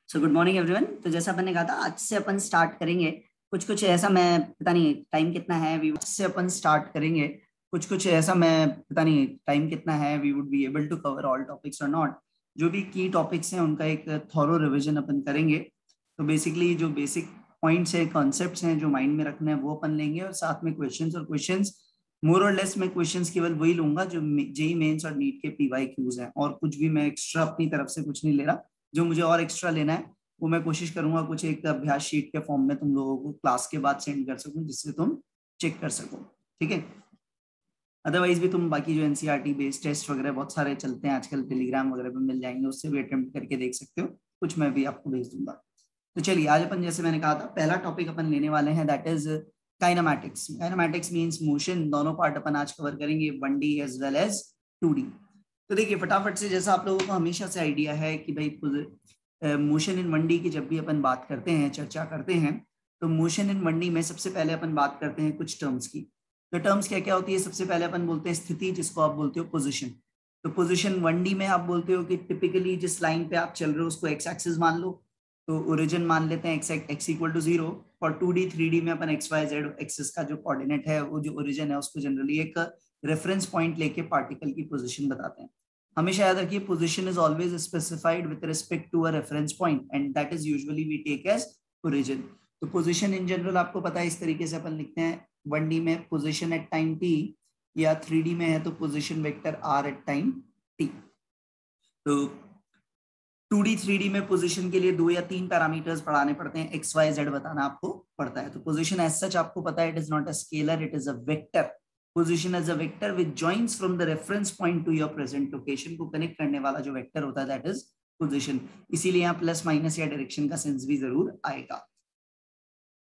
So good morning everyone. तो जैसा अपन ने कहा था, आज से अपन स्टार्ट करेंगे कुछ ऐसा, मैं पता नहीं टाइम कितना है, वी से अपन स्टार्ट करेंगे कुछ ऐसा, मैं पता नहीं टाइम कितना है, we would be able to cover all topics और नॉट। जो भी की टॉपिक्स हैं उनका एक थॉरो रिवीजन अपन करेंगे। तो बेसिकली जो बेसिक पॉइंट्स है, कॉन्सेप्ट्स हैं जो माइंड में रखना है वो अपन लेंगे, और साथ में क्वेश्चंस मोर और लेस मैं क्वेश्चंस केवल वही लूंगा जो जेई मेंस और नीट के पीवाई क्यूज हैं, और कुछ भी मैं एक्स्ट्रा अपनी तरफ से कुछ नहीं ले रहा। जो मुझे और एक्स्ट्रा लेना है वो मैं कोशिश करूंगा कुछ एक अभ्यास शीट के फॉर्म में तुम लोगों को क्लास के बाद सेंड कर सकूं, जिससे तुम चेक कर सको, ठीक है। अदरवाइज भी तुम बाकी जो एनसीईआरटी बेस्ड टेस्ट वगैरह बहुत सारे चलते हैं आजकल, टेलीग्राम वगैरह पे मिल जाएंगे, उससे भी अटेम्प्ट करके देख सकते हो, कुछ मैं भी आपको भेज दूंगा। तो चलिए आज अपन, जैसे मैंने कहा था, पहला टॉपिक अपन लेने वाले हैं, that is kinematics. Kinematics means motion. दोनों पार्ट अपन आज कवर करेंगे, 1D as well as 2D। तो देखिए फटाफट से, जैसा आप लोगों को हमेशा से आइडिया है कि भाई मोशन इन 1D की जब भी अपन बात करते हैं, चर्चा करते हैं, तो मोशन इन 1D में सबसे पहले अपन बात करते हैं कुछ टर्म्स की। तो टर्म्स क्या क्या होती है? सबसे पहले अपन बोलते हैं स्थिति, जिसको आप बोलते हो पोजीशन। तो पोजीशन 1D में आप बोलते हो कि टिपिकली जिस लाइन पे आप चल रहे हो उसको एक्स एक्सिस मान लो, तो ओरिजिन मान लेते हैं एक्स इक्वल टू 0। और 2D 3D में अपन एक्स वाई जेड एक्सिस का जो कोऑर्डिनेट है, वो जो ओरिजिन है, उसको जनरली एक रेफरेंस पॉइंट लेके पार्टिकल की पोजीशन बताते हैं। हमेशा याद रखिए, position is always specified with respect to a reference point, and that is usually we take as origin. तो पोजीशन इन जनरल आपको पता है, इस तरीके से अपन लिखते हैं, 1D में पोजीशन एट टाइम t, या 3D में है तो position vector r at time t। तो 2D 3D में पोजीशन के लिए 2 या 3 पैरामीटर्स पढ़ाने पड़ते हैं, एक्स वाई जेड बताना आपको पड़ता है। तो पोजीशन एज सच आपको पता है, it is not a scalar, it is a vector. Position as a vector which joins from the reference point to your present location, को कनेक्ट करने वाला जो वेक्टर होता है, दैट इज पोजीशन। इसीलिए यहाँ प्लस माइनस या डायरेक्शन का सेंस भी जरूर आएगा।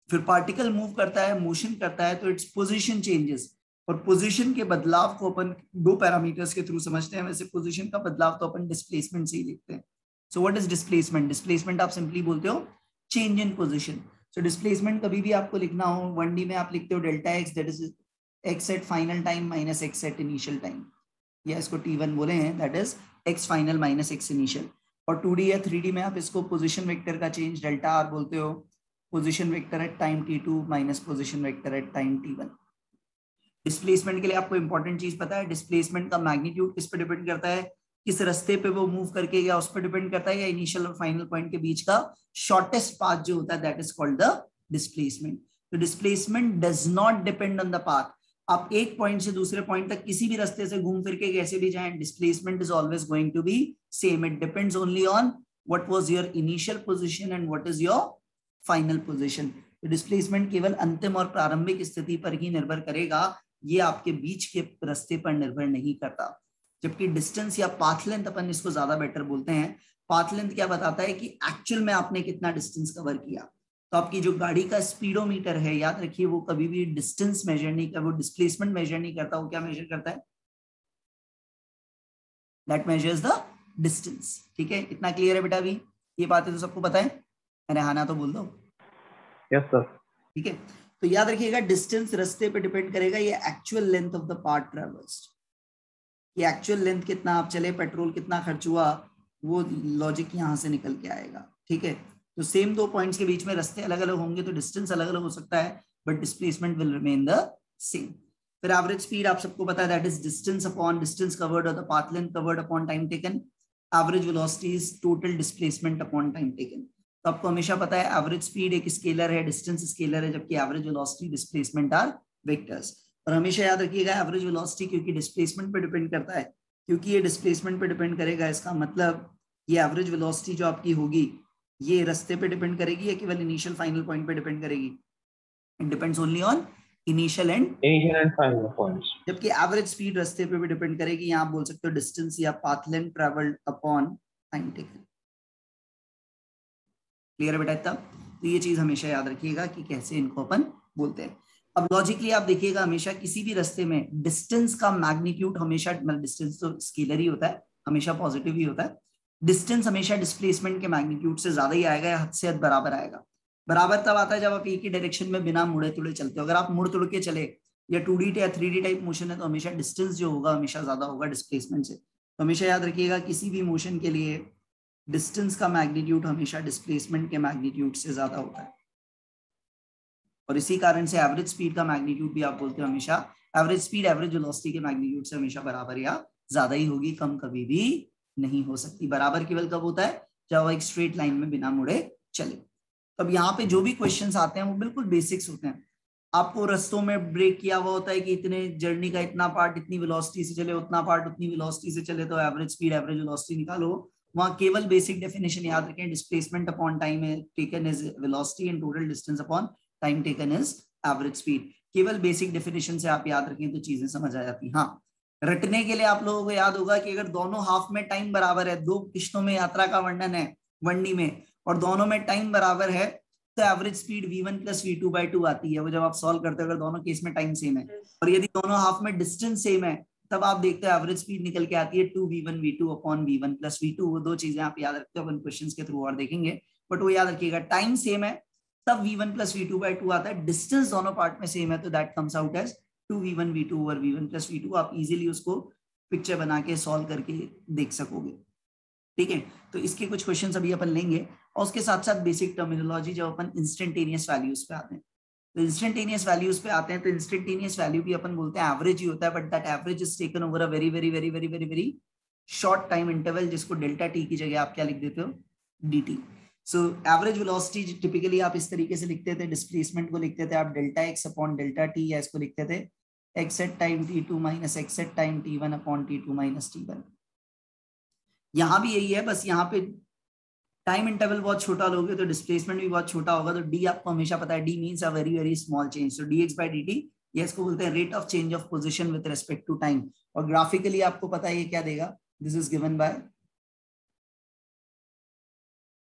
फिर पार्टिकल मूव करता है, मोशन करता है, तो इट्स पोजीशन चेंजेस। और पोजीशन के बदलाव को अपन 2 पैरामीटर्स के थ्रू समझते हैं। वैसे पोजीशन का बदलाव तो अपन डिस्प्लेसमेंट से ही देखते हैं। So what is displacement? Displacement आप सिंपली बोलते हो change in position. So displacement कभी भी आपको लिखना हो 1D में, आप लिखते हो delta x, that is x at final time minus x at initial time, या इसको T1 बोले हैं, that is x final minus x initial. और 2D या 3D में आप इसको पोजीशन वेक्टर का चेंज डेल्टा आर बोलते हो, position vector at time T2 minus position vector at time T1। Displacement के लिए आपको इंपॉर्टेंट चीज पता है, डिस्प्लेसमेंट का मैग्नीट्यूड किस पे डिपेंड करता है? किस रास्ते पे वो मूव करके गया उस पर डिपेंड करता है, या इनिशियल और फाइनल पॉइंट के बीच का शॉर्टेस्ट पाथ जो होता है, that is called the displacement. तो displacement does not depend on the path. आप एक पॉइंट से दूसरे पॉइंट तक किसी भी रास्ते से घूम फिर के कैसे भी जाएं, displacement is always going to be same. It depends only on what was your initial position and what is your final position. तो डिस्प्लेसमेंट केवल अंतिम और प्रारंभिक स्थिति पर ही निर्भर करेगा, ये आपके बीच के रास्ते पर निर्भर नहीं करता। जबकि डिस्टेंस या पाथ लेंथ, अपन इसको ज्यादा बेटर बोलते हैं, पाथ लेंथ क्या बताता है कि एक्चुअल में आपने कितना डिस्टेंस कवर किया। तो आपकी जो गाड़ी का स्पीडोमीटर है, याद रखिए, वो कभी भी डिस्टेंस मेजर नहीं करता, वो डिस्प्लेसमेंट मेजर नहीं करता, वो क्या मेजर करता है? That measures the distance. ठीक है, इतना क्लियर है बेटा? अभी ये बातें तो सबको पता है? अरे हाँ ना तो बोल दो। Yes sir. ठीक है, तो याद रखिएगा, डिस्टेंस रास्ते पे डिपेंड करेगा, ये actual length of the path traversed, ये एक्चुअल लेंथ कितना आप चले, पेट्रोल कितना खर्च हुआ, वो लॉजिक यहाँ से निकल के आएगा। ठीक है, तो सेम 2 पॉइंट्स के बीच में रास्ते अलग अलग होंगे तो डिस्टेंस अलग अलग हो सकता है, but displacement will remain the same. फिर एवरेज स्पीड आप सबको पता है, that is distance upon distance covered और the path length covered upon time taken. Average velocity is total displacement upon time taken. तो आपको हमेशा पता है एवरेज स्पीड एक स्केलर है, डिस्टेंस स्केलर है, जबकि average velocity displacement are vectors. और हमेशा याद रखिएगा, एवरेज वेलोसिटी क्योंकि डिस्प्लेसमेंट पे डिपेंड करता है, क्योंकि ये डिस्प्लेसमेंट पे डिपेंड करेगा, इसका मतलब ये एवरेज वेलोसिटी जो आपकी होगी, ये रास्ते पे डिपेंड करेगी या केवल इनिशियल फाइनल पॉइंट पे डिपेंड करेगी? It depends only on initial and final points. जबकि एवरेज स्पीड रास्ते पे भी डिपेंड करेगी, यहाँ आप बोल सकते हो डिस्टेंस या path length travelled upon time taken. Clear है बेटा इतना? तो ये चीज हमेशा याद रखिएगा कि कैसे इनको अपन बोलते हैं। अब लॉजिकली आप देखिएगा, हमेशा किसी भी रास्ते में डिस्टेंस का मैग्नीट्यूड हमेशा, मतलब डिस्टेंस तो स्केलर ही होता है, हमेशा पॉजिटिव ही होता है, डिस्टेंस हमेशा डिस्प्लेसमेंट के मैग्नीट्यूड से ज्यादा ही आएगा, या हद से हद बराबर आएगा। बराबर तब आता है जब आप एक ही डायरेक्शन में बिना मुड़े तुड़े चलते हो। अगर आप मुड़ तुड़ के चले, या 2D या 3D टाइप मोशन है, तो हमेशा डिस्टेंस जो होगा हमेशा ज्यादा होगा डिस्प्लेसमेंट से। तो हमेशा याद रखिएगा, किसी भी मोशन के लिए डिस्टेंस का मैग्नीट्यूड हमेशा डिस्प्लेसमेंट के मैग्नीट्यूड से ज्यादा होता है, और इसी कारण से एवरेज स्पीड का मैग्नीट्यूड भी आप बोलते हो हमेशा, एवरेज स्पीड एवरेज वेलोसिटी के मैग्नीट्यूड से हमेशा बराबर या ज्यादा ही होगी, कम कभी भी नहीं हो सकती। बराबर केवल कब होता है, जब वो एक स्ट्रेट लाइन में बिना मुड़े चले। तब यहाँ पे जो भी क्वेश्चंस आते हैं वो बिल्कुल बेसिक्स होते हैं। आपको रस्तों में ब्रेक किया हुआ होता है कि इतने जर्नी का इतना पार्ट इतनी वेलोसिटी से चले, उतना पार्ट उतनी वेलोसिटी से चले, तो एवरेज स्पीड एवरेज वेलोसिटी निकालो। वहां केवल बेसिक डेफिनेशन याद रखें, displacement upon time taken is velocity and total distance upon time taken is average speed. केवल बेसिक डेफिनेशन से आप याद रखें तो चीजें समझ आ जाती। हाँ, रटने के लिए आप लोगों को याद होगा कि अगर दोनों हाफ में टाइम बराबर है, दो किश्तों में यात्रा का वर्णन है वनडी में, और दोनों में टाइम बराबर है, तो average speed v1 plus v2/2 आती है। वो जब आप सॉल्व करते हो अगर दोनों केस में टाइम सेम है, और यदि दोनों हाफ में डिस्टेंस सेम है, तब आप देखते हो एवरेज स्पीड निकल के आती है 2v1v2 upon v1 plus v2। वो दो चीजें आप याद रखते हो, अपन क्वेश्चंस के थ्रू और देखेंगे, बट वो याद रखिएगा टाइम सेम है तब v1 प्लस v2/2 आता है। डिस्टेंस दोनों पार्ट में सेम है तो that comes out as 2v1v2 over v1 plus v2। आप इजीली उसको पिक्चर बना के सॉल्व करके देख सकोगे। ठीक है, तो इसके कुछ क्वेश्चंस अभी अपन लेंगे, और उसके साथ साथ बेसिक टर्मिनोलॉजी जब अपन इंस्टेंटेनियस वैल्यूज पे आते हैं। तो इंस्टेंटेनियस वैल्यूज पे आते हैं तो इंस्टेंटेनियस वैल्यू भी अपन बोलते हैं एवरेज ही होता है, but that average is taken over a very very very very very very short time interval, जिसको डेल्टा टी की जगह आप क्या लिख देते हो, dt। So average velocity typically आप इस तरीके से लिखते थे, डिस्प्लेसमेंट को लिखते थे आप delta x upon delta T, या इसको लिखते थे x at time t2 minus x at time t1 upon t2 minus t1। यहां भी यही है, बस यहाँ पे टाइम इंटरवल बहुत छोटा लोगे तो डिस्प्लेसमेंट भी बहुत छोटा होगा, तो डी आपको हमेशा पता है, D means a very very small change. So dx by dt, ये इसको बोलते हैं rate of change of position with respect to time. और ग्राफिकली आपको पता है ये क्या देगा, this is given by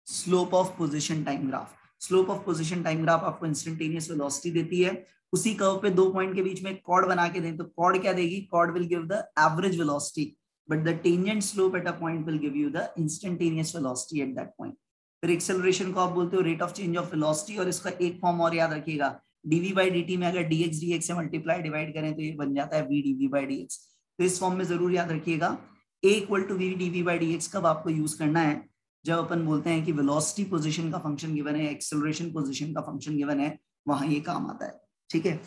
slope of position time graph. Slope of position time graph आपको इंस्टेंटेनियस वेलोसिटी देती है। उसी कर्व पे दो पॉइंट के बीच में कॉर्ड बना के दें तो कॉर्ड क्या देगी, chord will give the average velocity, but the tangent slope at a point will give you the instantaneous velocity at that point। फिर एक्सेलरेशन को आप बोलते हो rate of change of velocity, और इसका एक फॉर्म और याद रखिएगा, dv by dt में अगर dx dx से मल्टीप्लाई डिवाइड करें तो ये बन जाता है v dv by dx। तो इस फॉर्म में जरूर याद रखिएगा a equal to v dv by dx कब आपको यूज करना है, जब अपन बोलते हैं कि वेलोसिटी पोजीशन का फंक्शन गिवन है, एक्सेलरेशन पोजीशन का फंक्शन गिवन है, वहां ये काम आता है। ठीक है,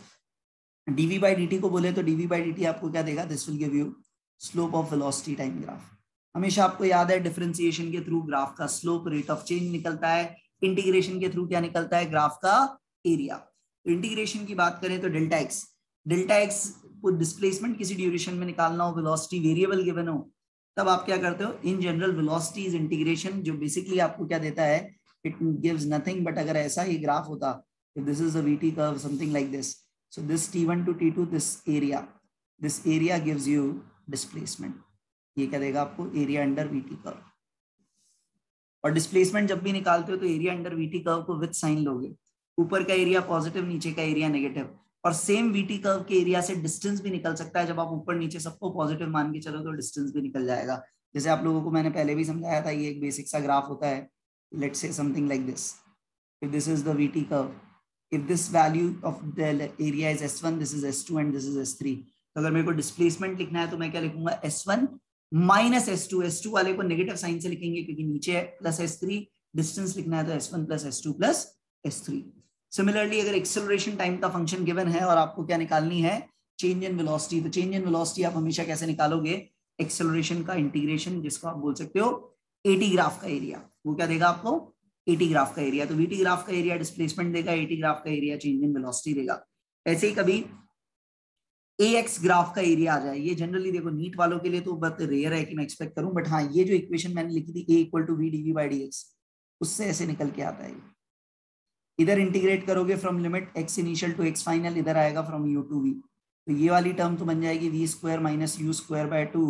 dv by dt को बोले तो dv by dt आपको क्या देगा, this will give you slope of velocity time graph. हमेशा आपको याद है डिफरेंशिएशन के थ्रू ग्राफ का स्लोप रेट ऑफ चेंज निकलता है, इंटीग्रेशन के थ्रू क्या निकलता है, ग्राफ का एरिया। तो इंटीग्रेशन की बात करें तो डेल्टा एक्स को डिस्प्लेसमेंट किसी ड्यूरेशन में निकालना हो, वेलोसिटी वेरिएबल गिवन हो, तब आप क्या करते हो, in general velocity is integration, जो बेसिकली आपको क्या देता है, इट गिव्स नथिंग बट अगर ऐसा ही ग्राफ होता, this is a VT curve something like this, so this t1 to t2, this area gives you displacement. ये क्या देगा आपको, एरिया अंडर वीटी कर्व। और डिस्प्लेसमेंट जब भी निकालते हो तो एरिया अंडर वीटी कर्व को विद साइन लोगे, ऊपर का एरिया पॉजिटिव नीचे का एरिया नेगेटिव, और सेम वीटी कर्व के एरिया से डिस्टेंस भी निकल सकता है। जब आप ऊपर नीचे सबको पॉजिटिव मान के चलो तो डिस्टेंस भी निकल जाएगा। जैसे आप लोगों को मैंने पहले भी समझाया था, ये एक बेसिक सा ग्राफ होता है, let's say something like this, if this is the VT curve, if this value of the area is s1, this is s2 and this is s3। तो अगर मेरे को डिस्प्लेसमेंट लिखना है तो मैं क्या लिखूंगा, s1 माइनस s2 वाले को नेगेटिव साइन से लिखेंगे क्योंकि नीचे है, प्लस s3। डिस्टेंस लिखना है तो s1 plus s2 plus s3। Similarly अगर एक्सेलरेशन टाइम का फंक्शन गिवन है और आपको क्या निकालनी है, चेंज इन वेलोसिटी, तो चेंज इन वेलोसिटी आप हमेशा कैसे निकालोगे, एक्सेलरेशन का इंटीग्रेशन, जिसको आप बोल सकते हो AT ग्राफ का एरिया। वो क्या देगा आपको, AT ग्राफ का एरिया। तो VT ग्राफ का एरिया डिस्प्लेसमेंट देगा, AT ग्राफ का एरिया चेंज इन वेलोसिटी देगा। ऐसे ही कभी AX ग्राफ का एरिया आ जाए, ये जनरली देखो नीट वालों के लिए तो बहुत रेयर है कि मैं एक्सपेक्ट करूं, बट हाँ ये जो इक्वेशन मैंने लिखी थी A equal to V dV by dx, उससे ऐसे निकल के आता है। इधर इंटीग्रेट करोगे from limit x initial to x final, इधर आएगा फ्रॉम u टू v, तो ये वाली टर्म तो बन जाएगी v square minus u square by 2,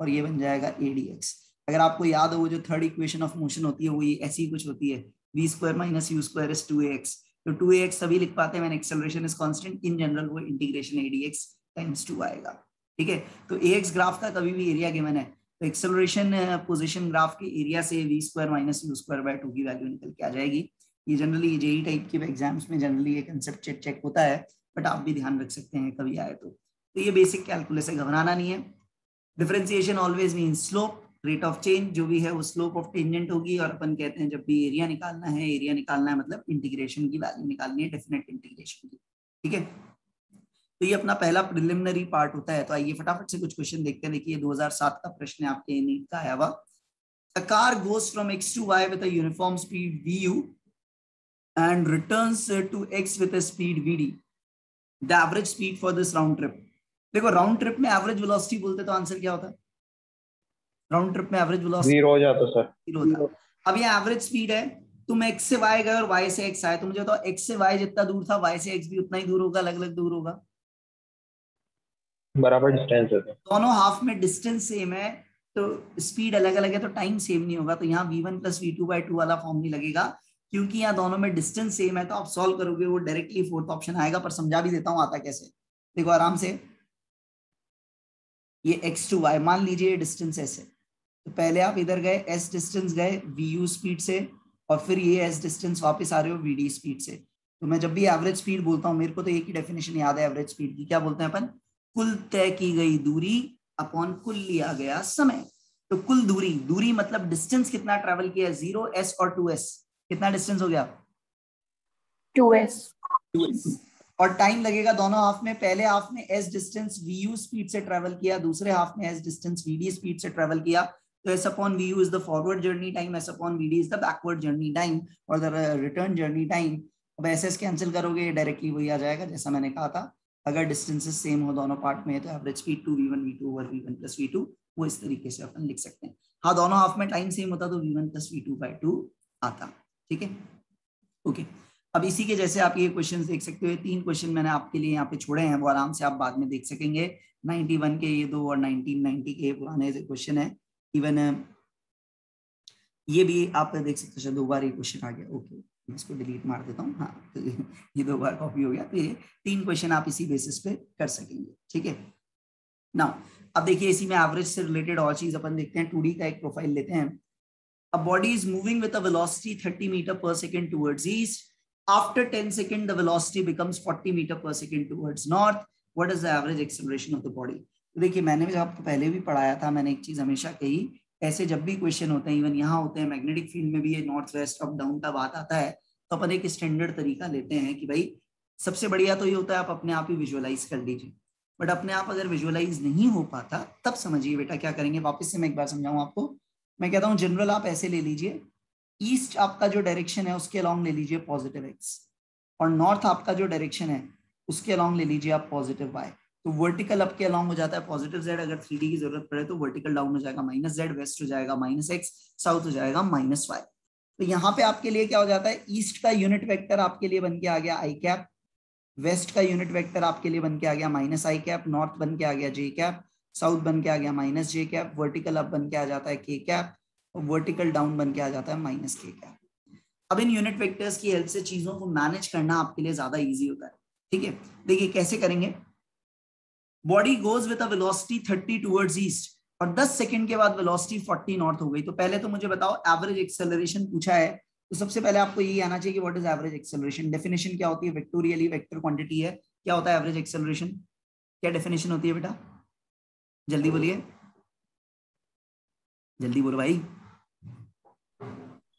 और ये बन जाएगा a dx। अगर आपको याद हो वो जो थर्ड इक्वेशन ऑफ मोशन होती है वो ये ऐसी कुछ होती है, v square minus u square is 2ax। तो 2ax सभी लिख पाते हैं, मैंने acceleration is constant, in general वो इंटीग्रेशन a dx टाइम्स 2 आएगा। ठीक है, तो ax ग्राफ का कभी भी एरिया गिवन है तो एक्सेलरेशन पोजीशन ग्राफ के एरिया से v square minus u square by 2 की वैल्यू निकल के आ जाएगी। ये जनरली जेई टाइप के एग्जाम्स में जनरली ये कंसेप्ट चेक होता है, बट आप भी ध्यान रख सकते हैं कभी आए तो ये बेसिक कैलकुलस है, घबराना नहीं है। Differentiation always means slope rate of change जो भी है वो स्लोप ऑफ टेंजेंट होगी, और अपन कहते हैं जब भी एरिया निकालना है मतलब इंटीग्रेशन की वैल्यू निकालनी है, डेफिनेट इंटीग्रेशन की, ठीक है। तो ये अपना पहला प्रिलिमिनरी पार्ट होता है। तो आइए फटाफट से कुछ क्वेश्चन देखते हैं। देखिए 2007 का प्रश्न है आपके नीट का आया हुआ। A car goes from x to y with a uniform speed vu and returns to x with a speed vd. The average speed for this round trip. देखो राउंड ट्रिप में एवरेज वेलोसिटी बोलते तो answer क्या होता है? Round trip में average velocity 0 हो जाता सर। 0 होता है। अब ये एवरेज स्पीड है, तुम x से y गए और y से x आए, तो मुझे बताओ x से y जितना दूर था y से x भी उतना ही दूर होगा, अलग अलग दूर होगा? बराबर डिस्टेंस है सर। दोनों हाफ में डिस्टेंस सेम है तो स्पीड अलग अलग है तो टाइम सेम नहीं होगा। तो यहाँ v1 प्लस v2/2 वाला फॉर्म नहीं लगेगा, क्योंकि यहाँ दोनों में डिस्टेंस सेम है। तो आप सॉल्व करोगे वो डायरेक्टली फोर्थ ऑप्शन आएगा, पर समझा भी देता हूँ आता कैसे। देखो आराम से, ये x to y मान लीजिए डिस्टेंस ऐसे, तो पहले आप इधर गए s डिस्टेंस गए vu स्पीड से, और फिर ये s डिस्टेंस वापस आ रहे हो vd स्पीड से। तो मैं जब भी एवरेज स्पीड बोलता हूँ, मेरे को तो एक ही डेफिनेशन याद है एवरेज स्पीड की, क्या बोलते हैं अपन? कुल तय की गई दूरी अपॉन कुल लिया गया समय। तो कुल दूरी मतलब डिस्टेंस कितना ट्रेवल किया, 0s और 2s, कितना डिस्टेंस हो गया? 2s। और टाइम लगेगा दोनों हाफ में, पहले हाफ में s डिस्टेंस vu स्पीड से ट्रेवल किया, दूसरे हाफ में s डिस्टेंस vd स्पीड से ट्रेवल किया। तो s upon vu is the forward journey time, s upon vd is the backward journey time और द रिटर्न जर्नी टाइम। अब s cancel करोगे डायरेक्टली वही आ जाएगा जैसा मैंने कहा था, अगर डिस्टेंसेस सेम हो दोनों पार्ट में तो average speed 2v1 v2 over v1 plus v2, वो इस तरीके से अपन लिख सकते हैं। हाँ दोनों हाफ में टाइम सेम होता तो v1 प्लस v2/2 आता, ठीक है, ओके। अब इसी के जैसे आप ये क्वेश्चंस देख सकते हो, 3 क्वेश्चन मैंने आपके लिए यहाँ पे छोड़े हैं, वो आराम से आप बाद में देख सकेंगे। 91 के ये 2 और 1990 के पुराने क्वेश्चन है। इवन ये भी आप देख सकते हो, 2 बार ये क्वेश्चन आ गया, ओके मैं इसको डिलीट मार देता हूँ। हाँ तो ये 2 बार कॉपी हो गया, तो ये 3 क्वेश्चन आप इसी बेसिस पे कर सकेंगे, ठीक है। नाउ अब देखिए इसी में एवरेज से रिलेटेड और चीज अपन देखते हैं। 2D का एक प्रोफाइल लेते हैं। A body is moving with a velocity 30 metre per second towards east. After 10 seconds, the velocity becomes 40 meter per second towards north. What is the average acceleration of the body? तो देखिए मैंने भी आपको पहले भी पढ़ाया था, मैंने एक चीज हमेशा कही, ऐसे जब भी क्वेश्चन होते हैं, इवन यहाँ होते हैं, मैग्नेटिक फील्ड में भी ये नॉर्थ वेस्ट अप डाउन का बात आता है, तो अपन एक स्टैंडर्ड तरीका लेते हैं कि भाई सबसे बढ़िया तो ये होता है आप अपने आप ही विजुअलाइज कर लीजिए। बट अपने आप अगर विजुअलाइज नहीं हो पाता तब समझिए बेटा क्या करेंगे। वापस से मैं एक बार समझाऊं आपको, मैं कहता हूँ जनरल आप ऐसे ले लीजिए, ईस्ट आपका जो डायरेक्शन है उसके अलॉन्ग ले लीजिए पॉजिटिव x, और नॉर्थ आपका जो डायरेक्शन है उसके अलॉन्ग ले लीजिए आप पॉजिटिव y। तो वर्टिकल अप के अलॉन्ग हो जाता है पॉजिटिव z, अगर 3D की जरूरत पड़े तो वर्टिकल डाउन हो जाएगा -z, वेस्ट हो जाएगा -x, साउथ हो जाएगा -y। तो यहाँ पे आपके लिए क्या हो जाता है, ईस्ट का यूनिट वेक्टर आपके लिए बन के आ गया i कैप, वेस्ट का यूनिट वेक्टर आपके लिए बन के आ गया -i कैप, नॉर्थ बन के आ गया j कैप, साउथ बन के आ गया -j कैप, वर्टिकल अप बन के आ जाता है k कैप, वर्टिकल डाउन बन के आ जाता है -k कैप। अब इन यूनिट वेक्टर्स की हेल्प से चीजों को मैनेज करना आपके लिए ज्यादा इजी होता है, ठीक है। देखिए कैसे करेंगे, body goes with a velocity 30 towards east और 10 सेकंड के बाद वेलोसिटी 40 नॉर्थ हो गई। तो पहले तो मुझे बताओ एवरेज एक्सेलरेशन पूछा है, तो सबसे पहले आपको यही आना चाहिए कि what is average acceleration. Definition क्या होती है, वेक्टोरियली वेक्टर क्वांटिटी है। क्या होता है एवरेज एक्सेलरेशन, क्या डेफिनेशन होती है बेटा, जल्दी बोलिए, जल्दी बोलो भाई।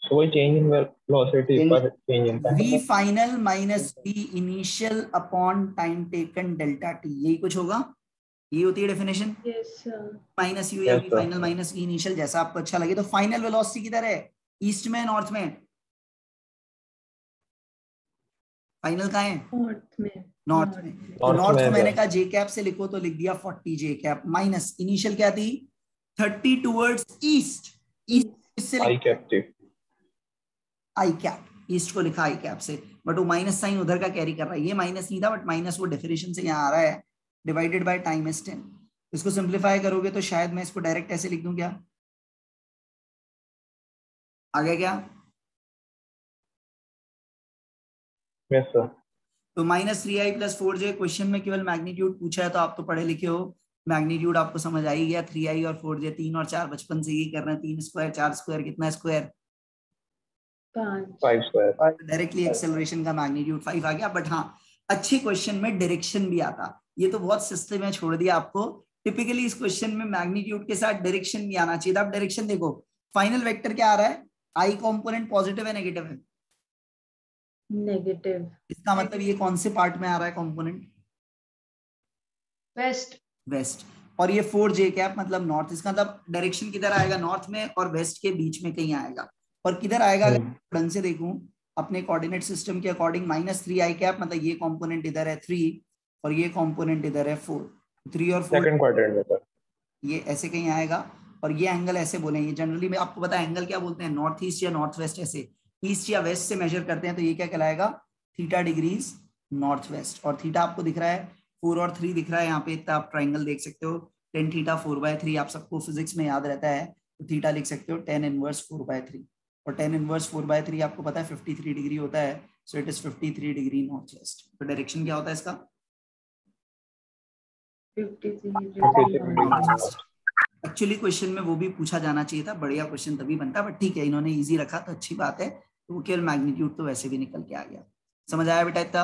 So change in velocity पर change in time. v final minus v initial upon time taken delta t, यही कुछ होगा, ये होती है definition. Yes, sir. Minus you या Yes, v sir. Final minus v initial, जैसा आपको अच्छा लगे। तो फाइनल वेलोसिटी किधर है, ईस्ट में नॉर्थ में? फाइनल कहाँ है, North में। नॉर्थ में। तो North नॉर्थ में को मैंने है। कहा जे कैप से लिखो, तो लिख दिया 40 जे कैप, माइनस इनिशियल क्या थी 30 टुवर्ड्स ईस्ट, ईस्ट से I cap थी। आई कैप, ईस्ट को लिखा आई कैप से, बट वो माइनस साइन उधर का कैरी कर रहा है, ये माइनस नहीं था बट माइनस वो डेफिनेशन से यहाँ आ रहा है, डिवाइडेड बाय टाइम इज 10। इसको सिंप्लीफाई करोगे तो शायद मैं इसको डायरेक्ट ऐसे लिख दूं, क्या आ गया क्या? Yes sir. तो -3i + 4j, क्वेश्चन में केवल मैग्नीट्यूड पूछा है, तो आप तो पढ़े लिखे हो, मैग्नीट्यूड आपको समझ आ ही गया। 3i और 4j, 3 और 4 बचपन से ही कर रहे हैं, 3 स्क्वायर 4 स्क्वायर कितना स्क्वायर, 5 square. डायरेक्टली एक्सेलरेशन का मैग्नीट्यूड 5 आ गया। बट हाँ अच्छे क्वेश्चन में डायरेक्शन भी आता, ये तो बहुत सस्ते में छोड़ दिया आपको, टिपिकली इस क्वेश्चन में मैग्नीट्यूड के साथ डायरेक्शन भी आना चाहिए था। अब डायरेक्शन देखो, फाइनल वेक्टर क्या आ रहा है, आई कंपोनेंट पॉजिटिव है नेगेटिव है? नेगेटिव। इसका मतलब ये कौन से पार्ट में आ रहा है कंपोनेंट? वेस्ट। वेस्ट। और ये 4j कैप मतलब नॉर्थ। इसका मतलब डायरेक्शन किधर आएगा, नॉर्थ में और वेस्ट के बीच में कहीं आएगा। और किधर आएगा, अगर ढंग से देखूं अपने कोऑर्डिनेट सिस्टम के अकॉर्डिंग, -3i कैप मतलब ये कंपोनेंट इधर है 3 और ये कंपोनेंट इधर है 4। 3 और 4 सेकंड क्वाड्रेंट में सर ये ऐसे कहीं आएगा। और ये एंगल ऐसे बोलेंगे जनरली में, आपको पता है एंगल क्या बोलते हैं, नॉर्थ ईस्ट या नॉर्थ वेस्ट, ऐसे ईस्ट या वेस्ट से मेजर करते हैं तो ये क्या कहलाएगा, थीटा डिग्रीज नॉर्थ वेस्ट। और थीटा आपको दिख रहा है 4 और 3 दिख रहा है यहाँ पे, इतना आप ट्राइंगल देख सकते हो, tan थीटा 4/3 आप सबको फिजिक्स में याद रहता है, तो थीटा लिख सकते हो tan इनवर्स 4/3। और tan इनवर्स 4/3 आपको पता है 53 डिग्री होता है, so it is 53 degree north west. तो डायरेक्शन क्या होता है इसका, 53। एक्चुअली क्वेश्चन में वो भी पूछा जाना चाहिए था, बढ़िया क्वेश्चन तभी बनता, बट ठीक है इन्होंने इजी रखा तो अच्छी बात है। तो वो केवल मैग्नीट्यूड तो वैसे भी निकल के आ गया। समझ आया बेटा इतना?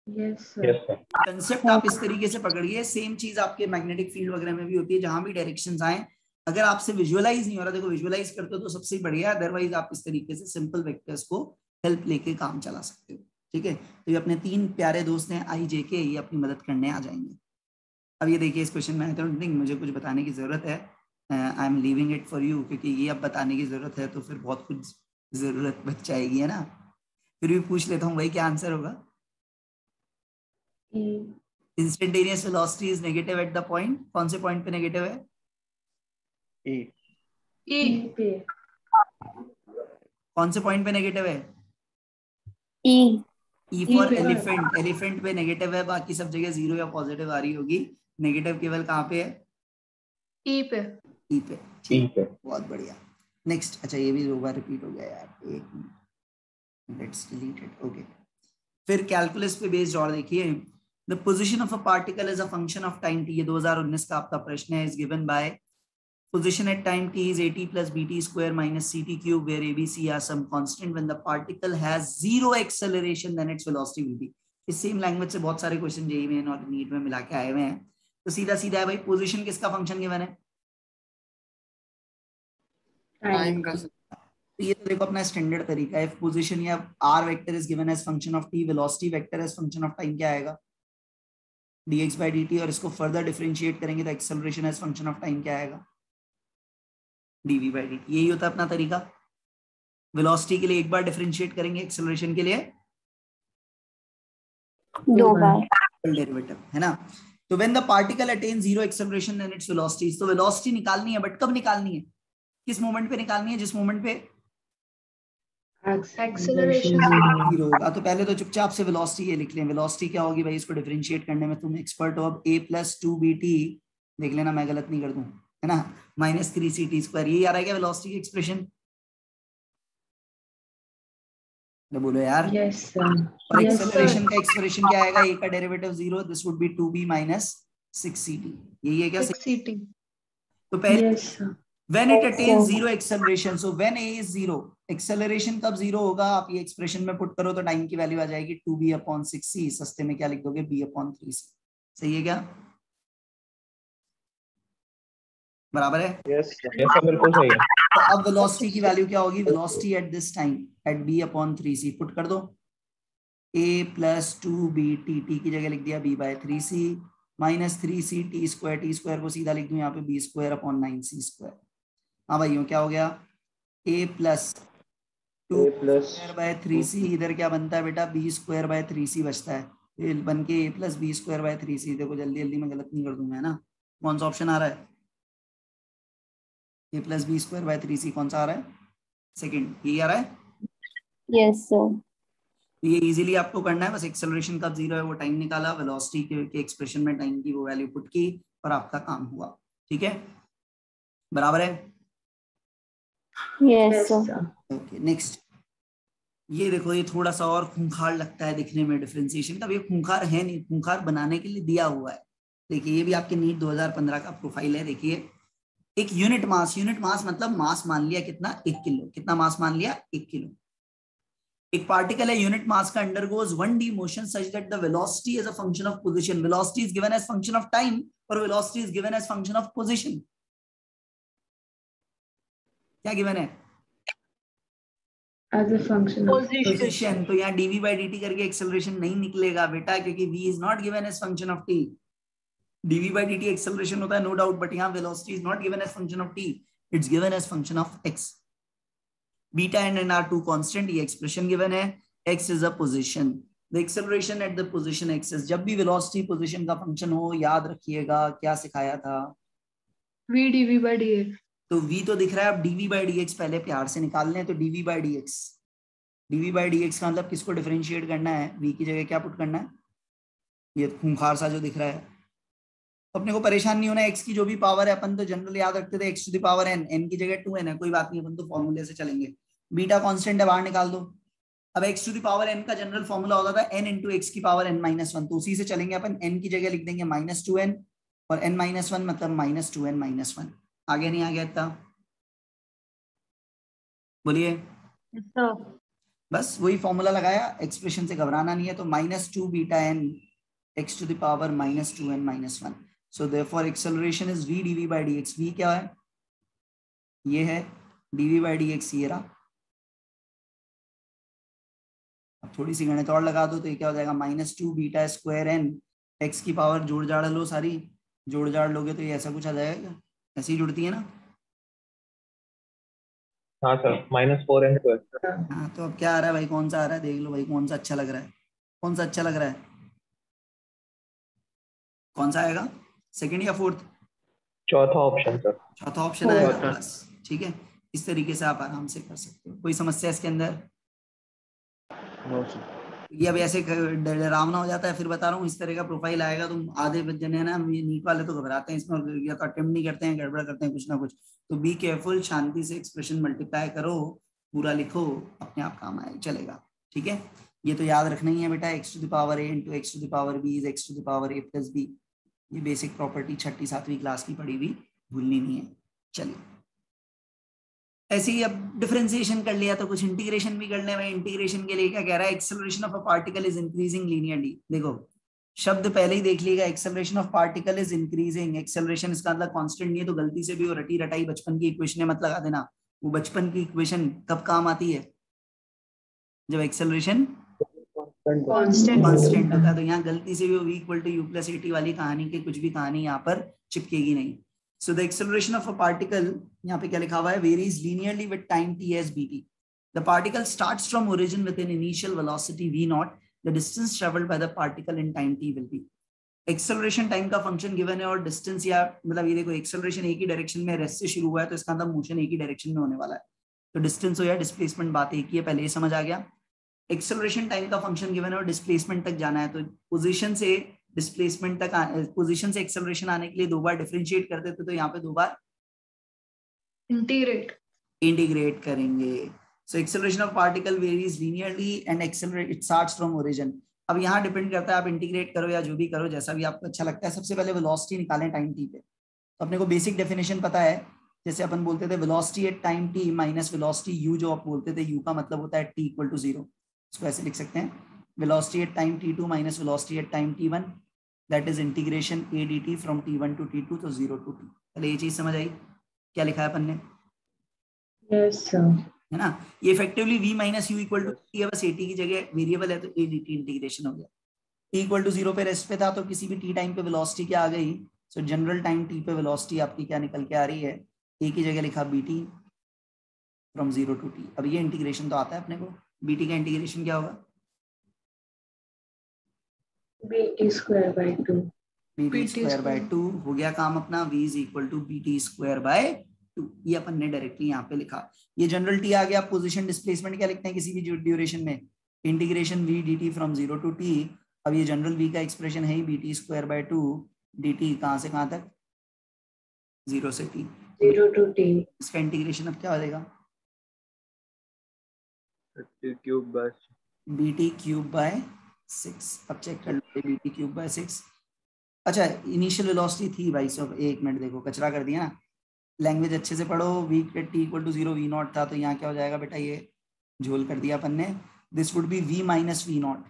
Yes yes sir. Sir concept आप इस तरीके से पकड़िए। सेम चीज आपके मैग्नेटिक फील्ड वगैरह में भी होती है, जहां भी डायरेक्शंस आए, अगर आपसे विजुअलाइज नहीं हो रहा, देखो विजुअलाइज करते हो तो सबसे बढ़िया, अदरवाइज आप इस तरीके से सिंपल वेक्टर्स को हेल्प लेके काम चला सकते हो। ठीक है, तो ये अपने 3 प्यारे दोस्त हैं आई जे के, ये अपनी मदद करने आ जाएंगे। अब ये देखिए इस क्वेश्चन में आई डोंट थिंक मुझे कुछ बताने की जरूरत है, I am leaving it for you, क्योंकि ये अब बताने की जरूरत है तो फिर बहुत कुछ जरूरत बच जाएगी, है ना। फिर भी पूछ लेता हूँ भाई, क्या आंसर होगा? Instantaneous velocity is negative at the point, कौन से पॉइंट पे नेगेटिव है? ई पे। कौन से पॉइंट पे नेगेटिव है? E. ई E फॉर पे। एलिफेंट, एलिफेंट पे नेगेटिव है, बाकी सब जगह 0 या पॉजिटिव आ रही होगी, नेगेटिव केवल कहाँ पे है? ई पे। ई पे। ठीक ठीक, है बहुत बढ़िया। नेक्स्ट, अच्छा ये भी 2 बार रिपीट हो गया यार, एक मिनट, लेट्स डिलीट इट। ओके, फिर कैलकुलस पे बेस्ड और देखिए, the position of a particle as a function of time T, ये 2019 का आपका प्रश्न है, is given by position at time t is at plus bt square minus ct cube where abc are some constant when the particle has zero acceleration then its velocity will be। इस same language से बहुत सारे question JEE में और NEET में मिला के आए हुए हैं। तो सीधा सीधा है भाई, पोजीशन किसका फंक्शन गिवन है? टाइम का। तो ये तो देखो अपना स्टैंडर्ड तरीका है, पोजीशन या R vector is given as function of T, velocity vector as function of time क्या आएगा, dx by dt, और इसको फर्दर डिफरेंशिएट करेंगे तो acceleration as function of time क्या आएगा, dv by dt। यही होता है अपना तरीका। वेलोसिटी के लिए एक बार डिफरेंशिएट करेंगे, एक्सेलरेशन के लिए 2 बार। डेरिवेटिव, है ना। तो when the particle attain zero acceleration then its velocity, तो वेलोसिटी निकालनी है, बट कब निकालनी है, किस मोमेंट पे निकालनी है, जिस मोमेंट पे एक्सेलरेशन जीरो होगा। तो पहले तो चुपचाप से वेलोसिटी ये लिख लें, वेलोसिटी क्या होगी भाई, इसको डिफरेंशिएट करने में तुम एक्सपर्ट हो, अब a + 2bt देख लेना मैं गलत नहीं कर दूं, है ना, -3ct², यही आ रहा है क्या वेलोसिटी की एक्सप्रेशन? बोलो यार। Yes sir. और एक्सेलरेशन का एक्सप्रेशन क्या आएगा, a का derivative 0, this would B 2b - 6ct, यही है क्या? 6ct। तो पहले yes sir. when it attains zero acceleration, so when a is zero, acceleration कब जीरो होगा, आप ये एक्सप्रेशन में पुट करो तो टाइम की वैल्यू आ जाएगी 2b/6c, सस्ते में क्या लिख दोगे, b/3c। सही है क्या, बराबर है? यस सर बिल्कुल सही है। तो अब वेलोसिटी की वैल्यू क्या होगी, velocity at this time at b/3c, put कर दो, a + 2bt, t की जगह लिख दिया b/3c -3c t² को सीधा लिख दूं यहाँ पे b²/9c²। हाँ भाइयों क्या हो गया, a + 2/3c, इधर क्या बनता है बेटा, b²/3c बचता है, ये बन के a + b²/3c। देखो जल्दी जल्दी मैं गलत नहीं कर दूंगा, है ना। कौन सा ऑप्शन आ रहा है, a + b²/3c, कौन सा आ रहा है, सेकंड, यही आ रहा है। Yes, sir. ये इजीली आपको करना है, बस एक्सेलरेशन कब जीरो है वो टाइम निकाला, वेलोसिटी के एक्सप्रेशन में टाइम की वो वैल्यू पुट की और आपका काम हुआ। ठीक है, बराबर है। Yes, sir. ओके नेक्स्ट, ये देखो ये थोड़ा सा और खूंखार लगता है दिखने में डिफरेंशिएशन, तब ये खूंखार है नहीं, खूंखार बनाने के लिए दिया हुआ है। देखिए ये भी आपके नीट 2015 का प्रोफाइल है। देखिए एक यूनिट मास मतलब मास मान लिया कितना, 1 किलो, कितना मास मान लिया, 1 किलो। एक पार्टिकल है, यूनिट मास का, undergoes 1D motion such that the velocity is a function of position. Velocity is given as function of time और velocity is given as function of position. क्या given है? As a function of position. तो यहाँ dv by dt करके acceleration नहीं निकलेगा बेटा, क्योंकि v is not given as function of t. dv by dt acceleration होता है नो डाउट, बट यहाँ velocity is not given as function of t, it's given as function of x. Beta and are two constant, ये expression given है. x is a position. The acceleration at the position x is, जब भी velocity position का function हो, याद रखिएगा क्या सिखाया था, v dv by dx. तो v तो दिख रहा है, अब dv by dx पहले प्यार से निकाल लें. तो dv by dx, dv by dx का मतलब किसको डिफरेंशिएट करना है, v की जगह क्या पुट करना है, ये खूंखार सा जो दिख रहा है. अपने को परेशान नहीं होना, x की जो भी पावर है, अपन तो जनरल याद रखते थे x to the power n, n की जगह 2n है, कोई बात नहीं, अपन तो फॉर्मूले से चलेंगे. बीटा कांस्टेंट है, बाहर निकाल दो. अब x to the power n का जनरल फॉर्मूला होता था n इंटू एक्स की पावर n माइनस 1, तो उसी से चलेंगे अपन. n की जगह लिख देंगे -2n और n माइनस 1 मतलब -2n माइनस 1. आगे नहीं आ गया इतना, बोलिए. बस वही फॉर्मूला लगाया, एक्सप्रेशन से घबराना नहीं है. तो -2 beta n x to the power -2n minus 1. So therefore acceleration is v dv by dx. v क्या है, ये है, dv by dx ये रहा. अब थोड़ी सी गणित और लगा दो तो ये क्या हो जाएगा, -2 बीटा स्क्वायर n, x की पावर जोड़ जाड़ लो, सारी जोड़ जाड़ लोगे तो ये ऐसा कुछ आ जाएगा. ऐसे ही जुड़ती है ना. हाँ सर, -4n स्क्वायर. हाँ, तो अब क्या आ रहा है भाई, कौन सा आ रहा है, देख लो भाई कौन सा अच्छा लग रहा है, कौन सा अच्छा लग रहा है, कौन सा आएगा, सेकंड या फोर्थ? चौथा ऑप्शन सर. चौथा ऑप्शन आएगा. बस ठीक है, इस तरीके से आप आराम से कर सकते हो. कोई समस्या इसके अंदर? ये अब ऐसे डरावना हो जाता है, फिर बता रहा हूँ, इस तरह का प्रोफाइल आएगा तो आधे जने ना, ये नीट वाले तो घबराते हैं इसमें, या तो अटेम्प्ट नहीं करते हैं, गड़बड़ करते हैं कुछ ना कुछ. तो बी केयरफुल, शांति से एक्सप्रेशन मल्टीप्लाई करो, पूरा लिखो, अपने आप काम आए, चलेगा. ठीक है, ये तो याद रखना ही है बेटा, x to the power a into x to the power b is x to the power a plus b. ये बेसिक प्रॉपर्टी 6ठी 7वीं क्लास की पढ़ी हुई, भूलनी नहीं है. चलिए, ऐसे ही अब डिफरेंशिएशन कर लिया तो कुछ इंटीग्रेशन भी करने में. इंटीग्रेशन के लिए क्या कह रहा है, acceleration of a particle is increasing linearly. देखो शब्द पहले ही देख लीजिएगा, acceleration of particle is increasing. Acceleration इसका मतलब कांस्टेंट नहीं है, तो गलती से भी वो रटी रटाई बचपन की इक्वेशन मत लगा देना. वो बचपन की इक्वेशन कब काम आती है, जब एक्सेलरेशन कांस्टेंट होता है. तो यहाँ गलती से भी v equal to u plus at वाली कहानी की कुछ भी कहानी यहाँ पर चिपकेगी नहीं. So the acceleration of a particle, यहाँ पे क्या लिखा हुआ है, varies linearly with time t as bt. The particle starts from origin with an initial velocity v naught. The distance traveled by the particle in time t will be. Acceleration time का function given है और distance, या मतलब ये देखो acceleration एक ही direction में rest से शुरू हुआ है, तो इसका मतलब motion एक ही direction में होने वाला है. तो distance हो या displacement बात एक ही है, पहले ये समझ आ गया. Acceleration time का function given है और displacement तक जाना है, तो position से डिस्प्लेसमेंट तक, पोजीशन से एक्सेलरेशन आने के लिए 2 बार डिफरेंशिएट करते थे, तो यहाँ पे 2 बार इंटीग्रेट करेंगे. So acceleration of particle varies linearly and accelerate it starts from origin. अब यहाँ डिपेंड करता है आप इंटीग्रेट करो या जो भी करो, जैसा भी आपको अच्छा लगता है. सबसे पहले वेलोसिटी निकालें टाइम टी पे. तो अपने को बेसिक डेफिनेशन पता है, जैसे अपन बोलते थे velocity at time T minus velocity you, जो आप बोलते थे u का मतलब होता है t इक्वल टू 0. इसको ऐसे लिख सकते हैं, velocity at time t2 minus velocity at time t1, that is integration a dt from t1 to t2 तो 0 to t. चलिए ये चीज समझ आई, क्या लिखा है अपन ने? Yes sir. है ना, ये effectively v minus u equal to t है, बस at की जगह वेरिएबल है तो a dt इंटीग्रेशन हो गया. t इक्वल टू 0 पे रेस्ट पे था, तो किसी भी t टाइम पे वेलोसिटी क्या आ गई, सो जनरल टाइम t पे वेलोसिटी आपकी क्या निकल के आ रही है, a की जगह लिखा bt फ्रॉम 0 to t. अब ये इंटीग्रेशन तो आता है अपने को, bt का इंटीग्रेशन क्या होगा, bt square by 2. bt square by 2 हो गया काम अपना. v is equal to bt square by 2, ये अपन ने डायरेक्टली यहाँ पे लिखा. ये जनरल t आ गया. पोजीशन डिस्प्लेसमेंट क्या लिखते हैं किसी भी ड्यूरेशन में, integration v dt from 0 to t. अब ये जनरल v का एक्सप्रेशन है bt स्क्वायर बाय 2 dt, कहाँ से कहाँ तक, 0 से t. 0 to t. इसका इंटीग्रेशन अब क्या हो जाएगा, bt क्यूब बाय 6. अब चेक कर लो, bt क्यूब बाय 6. अच्छा इनिशियल वेलोसिटी थी भाई सब, एक मिनट देखो कचरा कर दिया ना, लैंग्वेज अच्छे से पढ़ो. v t equal to 0 v not था, तो यहाँ क्या हो जाएगा बेटा, ये झोल कर दिया अपन ने. This would be v minus V not.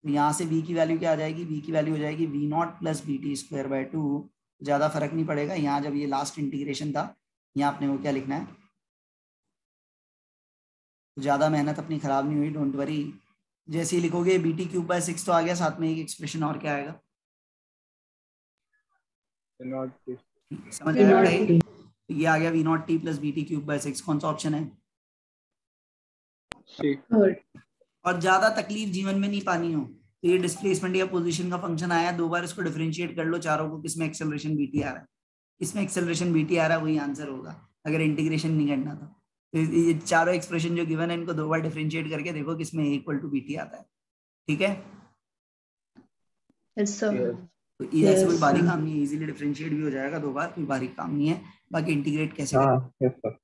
तो यहाँ से v की वैल्यू क्या आ जाएगी, v की वैल्यू हो जाएगी v not plus B T square by 2। ज्यादा फर्क नहीं पड़ेगा। यहाँ जब ये लास्ट इंटीग्रेशन था, यहाँ आपने वो क्या लिखना है, ज्यादा मेहनत अपनी खराब नहीं हुई, डोंट वरी। जैसे ही लिखोगे बी टी क्यूब बाय 6 तो आ गया, साथ में एक एक्सप्रेशन और क्या आएगा, समझ आया बेटा ये? तो ये आ गया V not T plus B T cube by 6। कौन सा ऑप्शन है? थर्ड। और ज्यादा तकलीफ जीवन में नहीं पानी हो तो ये डिस्प्लेसमेंट या पोजीशन का फंक्शन आया, 2 बार इसको डिफरेंशिएट कर लो चारों को, किसमें एक्सेलरेशन बीटी आ रहा है, किसमें एक्सेलरेशन बीटी आ रहा है, वही आंसर होगा अगर इंटीग्रेशन नहीं करना तो ये चारों एक्सप्रेशन जो गिवन है इनको 2 बार डिफरेंशिएट करके देखो किसमें इक्वल टू बीटी आता है। ठीक है, Yes, sir. तो ये ऐसे कोई Yes, बारीक sir. काम नहीं है, इजीली डिफरेंशिएट भी हो जाएगा 2 बार, कोई बारीक काम नहीं है। बाकी इंटीग्रेट कैसे हाँ करें, यस सर।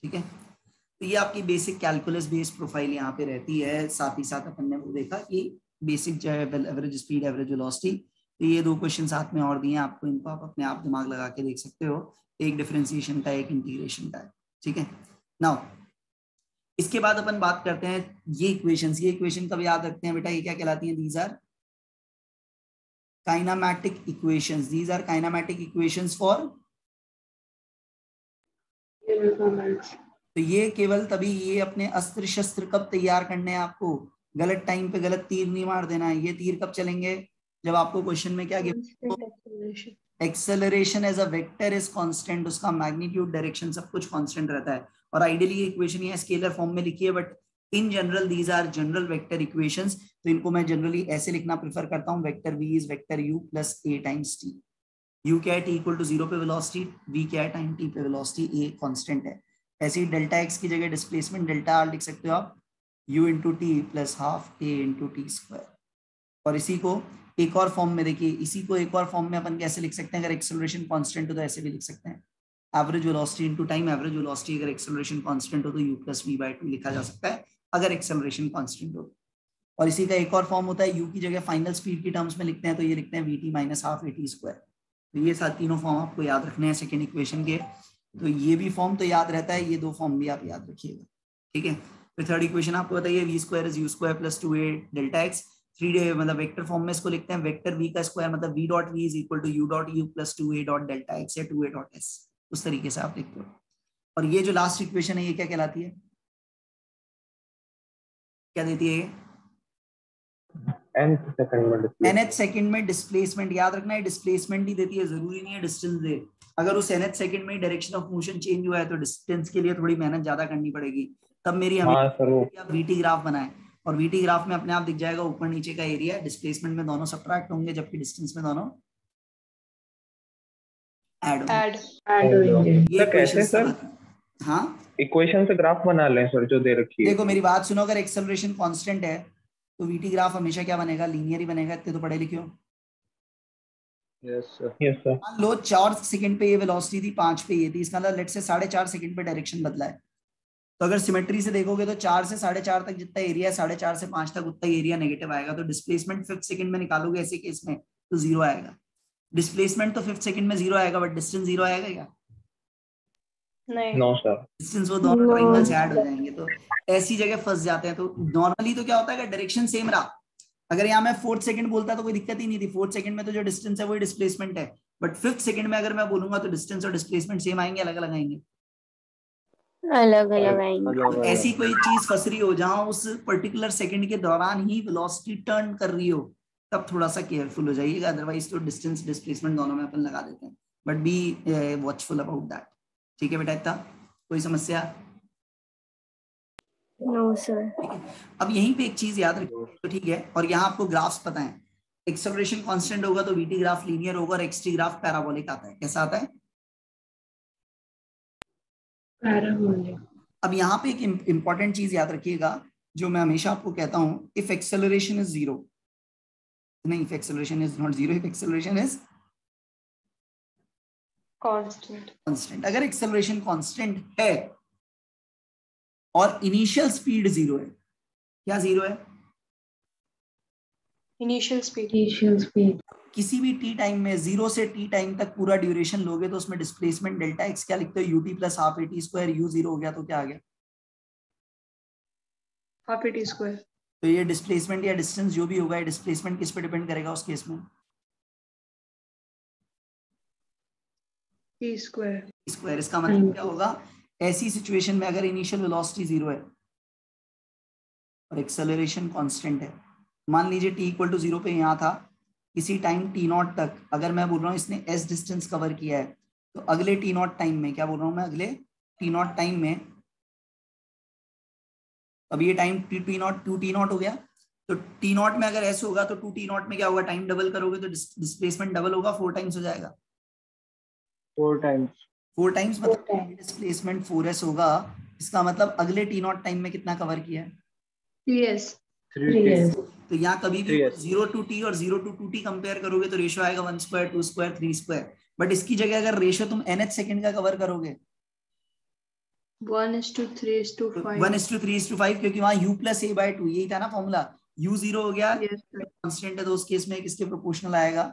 ठीक है। तो ये आपकी बेसिक कैलकुलस बेस्ड प्रोफाइल यहाँ पे रहती है। साथ ही साथ अपन ने वो देखा कि बेसिक जो है एवरेज स्पीड, एवरेज वेलोसिटी, तो ये 2 क्वेश्चन साथ में और दिए हैं आपको, इनको आप अपने आप दिमाग लगा के देख सकते हो। एक डिफरेंशिएशन का, एक इंटीग्रेशन का है, ठीक है। नाउ इसके बाद अपन बात करते हैं ये इक्वेशंस। ये इक्वेशन कब याद रखते हैं बेटा, ये क्या कहलाती हैं? These are kinematic equations. These are kinematic equations for, तो ये केवल तभी, ये अपने अस्त्र शस्त्र कब तैयार करने हैं आपको, गलत टाइम पे गलत तीर नहीं मार देना है। ये तीर कब चलेंगे, जब आपको क्वेश्चन में क्या acceleration as a vector is constant, उसका मैग्नीट्यूड, डायरेक्शन सब कुछ कांस्टेंट रहता है। और आइडियली ये इक्वेशन ये स्केलर फॉर्म में लिखी है, but in general these are general vector equations. तो इनको मैं जनरली ऐसे लिखना प्रेफर करता हूँ, vector v is vector u plus a times t। u क्या है, t इक्वल टू 0 पे वेलोसिटी, v क्या है, टाइम t पे वेलोसिटी, a कांस्टेंट है। ऐसे ही डेल्टा x की जगह डिस्प्लेसमेंट डेल्टा r लिख सकते हो आप, u into T plus half a into T square. और इसी को एक और फॉर्म में देखिए, इसी को एक और फॉर्म में अपन कैसे लिख सकते हैं, अगर एक्सेलरेशन कांस्टेंट हो तो ऐसे भी लिख सकते हैं, average velocity into time. Average velocity अगर एक्सेलरेशन कांस्टेंट हो तो u प्लस v बाय 2 लिखा जा सकता है अगर एक्सेलरेशन कांस्टेंट हो। और इसी का एक और फॉर्म होता है, u की जगह फाइनल स्पीड की टर्म्स में लिखते हैं तो ये लिखते हैं vt minus half at square. तो ये साथ तीनों फॉर्म आपको याद रखने हैं सेकेंड इक्वेशन के। तो ये भी फॉर्म तो याद रहता है, ये 2 फॉर्म भी आप याद रखिएगा, ठीक है। फिर थर्ड इक्वेशन आपको बताइए, v square is u square plus 2a delta x। 3 मतलब वेक्टर फॉर्म में इसको लिखते हैं, वेक्टर v का स्क्वायर मतलब v dot v is equal to u dot u plus 2a dot delta x या 2a डॉट s, उस तरीके से आप लिखते हो। और ये जो लास्ट इक्वेशन है ये क्या कहलाती है, क्या देती है ये, nth सेकंड में डिस्प्लेसमेंट। याद रखना है डिस्प्लेसमेंट ही देती है, जरूरी नहीं है डिस्टेंस दे। अगर उस nth सेकंड में डायरेक्शन ऑफ मोशन चेंज हुआ है तो डिस्टेंस के लिए थोड़ी मेहनत ज्यादा करनी पड़ेगी। तब मेरी हमें वीटी ग्राफ बनाए, और वीटी ग्राफ में अपने आप दिख जाएगा ऊपर नीचे का एरिया, डिस्प्लेसमेंट में दोनों सब्ट्रैक्ट होंगे जबकि डिस्टेंस में दोनों ऐड होंगे। ये इक्वेशन सर, हाँ इक्वेशन से ग्राफ बना लें सर जो दे रखी है। देखो मेरी बात सुनो, अगर एक्सेलरेशन कांस्टेंट है तो वीटी ग्राफ हमेशा क्या बनेगा, लीनियर ही बनेगा। इतने तो पढ़े लिखे हो। Yes sir. मान लो 4 सेकंड पे ये वेलोसिटी थी, 5 पे ये थी, इसका मतलब लेट्स से 4.5 सेकंड पे डायरेक्शन बदला है। तो अगर सिमेट्री से देखोगे तो 4 से 4.5 तक जितना एरिया है, 4.5 से 5 तक उतना एरिया नेगेटिव आएगा। तो डिस्प्लेसमेंट 5th सेकंड में निकालोगे ऐसे केस में तो 0 आएगा। डिस्प्लेसमेंट तो 5th सेकंड में 0 आएगा, बट डिस्टेंस 0 आएगा क्या? नहीं। No sir. डिस्टेंस वो दोनों ट्रायंगल्स ऐड हो जाएंगे, तो ऐसी जगह फंस जाते हैं। तो नॉर्मली तो क्या होता है, अगर डायरेक्शन सेम रहा, अगर यहाँ मैं 4th सेकंड बोलता तो कोई दिक्कत ही नहीं थी, 4th सेकंड में तो जो डिस्टेंस है वही डिस्प्लेसमेंट है। बट 5th सेकंड में अगर मैं बोलूंगा तो डिस्टेंस और डिस्प्लेसमेंट सेम आएंगे, अलग अलग आएंगे, अलग अलग आएंगे। ऐसी कोई चीज फंस रही हो जहां उस पर्टिकुलर सेकंड के दौरान ही वेलोसिटी टर्न कर रही हो, तब थोड़ा सा केयरफुल हो जाइएगा। अदरवाइज तो डिस्टेंस डिस्प्लेसमेंट दोनों में अपन लगा देते हैं, but be watchful about that. ठीक है बेटा, इतना कोई समस्या? No sir. ठीक है, अब यहीं पे एक चीज याद रखिए तो ठीक है। और यहाँ आपको ग्राफ्स पता है, एक्सेलरेशन कांस्टेंट होगा तो वीटी ग्राफ लीनियर होगा और एक्सटी ग्राफ पैराबोलिक आता है। कैसा आता है? पैराबोलिक। अब यहाँ पे एक इंपॉर्टेंट चीज याद रखिएगा जो मैं हमेशा आपको कहता हूं, इफ एक्सेलरेशन इज 0, नहीं if acceleration is not 0, if acceleration is constant. अगर एक्सेलरेशन कांस्टेंट है और इनिशियल स्पीड 0 है, क्या 0 है? Initial speed. किसी भी टी टाइम में 0 से टी टाइम तक पूरा ड्यूरेशन लोगे तो उसमें डिस्प्लेसमेंट डेल्टा एक्स क्या लिखते हो, UT plus half eighty square. You 0 हो गया तो क्या आ गया, हाफ एटी स्क्वायर। तो ये डिस्प्लेसमेंट या डिस्टेंस जो भी होगा, डिस्प्लेसमेंट किस पे डिपेंड करेगा उस केस में? T square. स्क्वायर। इसका मतलब क्या होगा, ऐसी सिचुएशन में अगर इनिशियल वेलोसिटी 0 है और एक्सेलरेशन कांस्टेंट है, मान लीजिए t इक्वल टू 0 पे यहाँ था, इसी टाइम t0 तक अगर मैं बोल रहा हूँ इसने s डिस्टेंस कवर किया है, तो अगले t0 टाइम में, क्या बोल रहा हूँ मैं, अगले t0 टाइम में, अब ये टाइम t0 2t0 हो गया, तो t0 में अगर s होगा तो 2t0 में क्या होगा, टाइम डबल करोगे तो डिस्प्लेसमेंट डबल होगा, 4 टाइम्स हो जाएगा। 4 टाइम्स मतलब डिस्प्लेसमेंट 4s होगा। इसका मतलब अगले t0 टाइम में कितना कवर किया है? 3s। 3s। तो यहाँ कभी भी 3s। 0 to t और 0 to 2t कंपेयर करोगे तो रेशियो आएगा 1 स्क्वायर 2 स्क्वायर 3 स्क्वायर। बट इसकी जगह अगर रेशियो तुम nth सेकंड का कवर करोगे 1:3:5। 1:3:5, क्योंकि वहां u प्लस a बाय 2 यही था ना फॉर्मूला। u 0 हो गया, Yes, sir. कांस्टेंट है, तो उस केस में किसके प्रोपोर्शनल आएगा?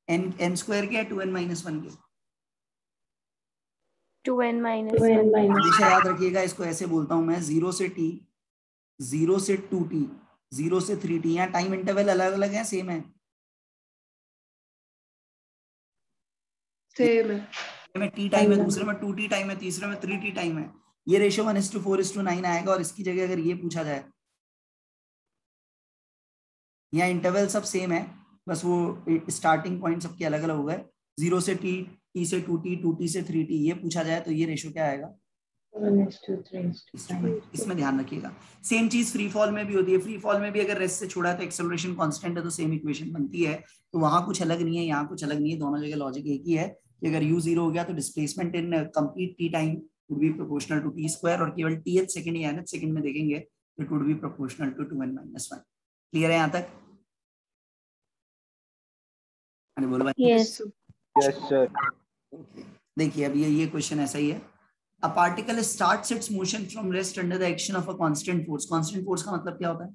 n स्क्वायर के या 2n माइनस 1 के? 2n minus 1। हमेशा याद रखिएगा, इसको ऐसे बोलता हूं मैं, 0 से t, 0 से 2t, 0 से 3t। यहाँ टाइम इंटरवल अलग अलग है, सेम है? सेम है। में t टाइम है, दूसरे में 2t टाइम है, तीसरे में 3t टाइम है। ये रेशियो 1:4:9 आएगा। और इसकी जगह अगर ये पूछा जाए, यहाँ इंटरवल सब सेम है, बस वो स्टार्टिंग पॉइंट सबके अलग अलग हो गए, 0 से t, t से 2t, 2t से 3t, ये पूछा जाए तो ये रेशियो क्या आएगा? 1:3:5। इसमें ध्यान रखिएगा। सेम चीज फ्री फॉल में भी होती है। फ्री फॉल में भी अगर रेस्ट से छोड़ा है तो एक्सेलरेशन कांस्टेंट है, तो सेम इक्वेशन बनती है। तो वहां कुछ अलग नहीं है, यहाँ कुछ अलग नहीं है, दोनों जगह लॉजिक एक ही है कि अगर u 0 हो गया तो displacement in complete t time would be proportional to t square, और केवल tth सेकंड या nth सेकंड में देखेंगे तो it would be proportional to 2n minus 1। Clear है यहाँ तक? अरे बोलो भाई। Yes। Yes sir. देखिए अब ये क्वेश्चन ऐसा ही है। A particle starts its motion from rest under the action of a constant force. Constant force का मतलब क्या होता है?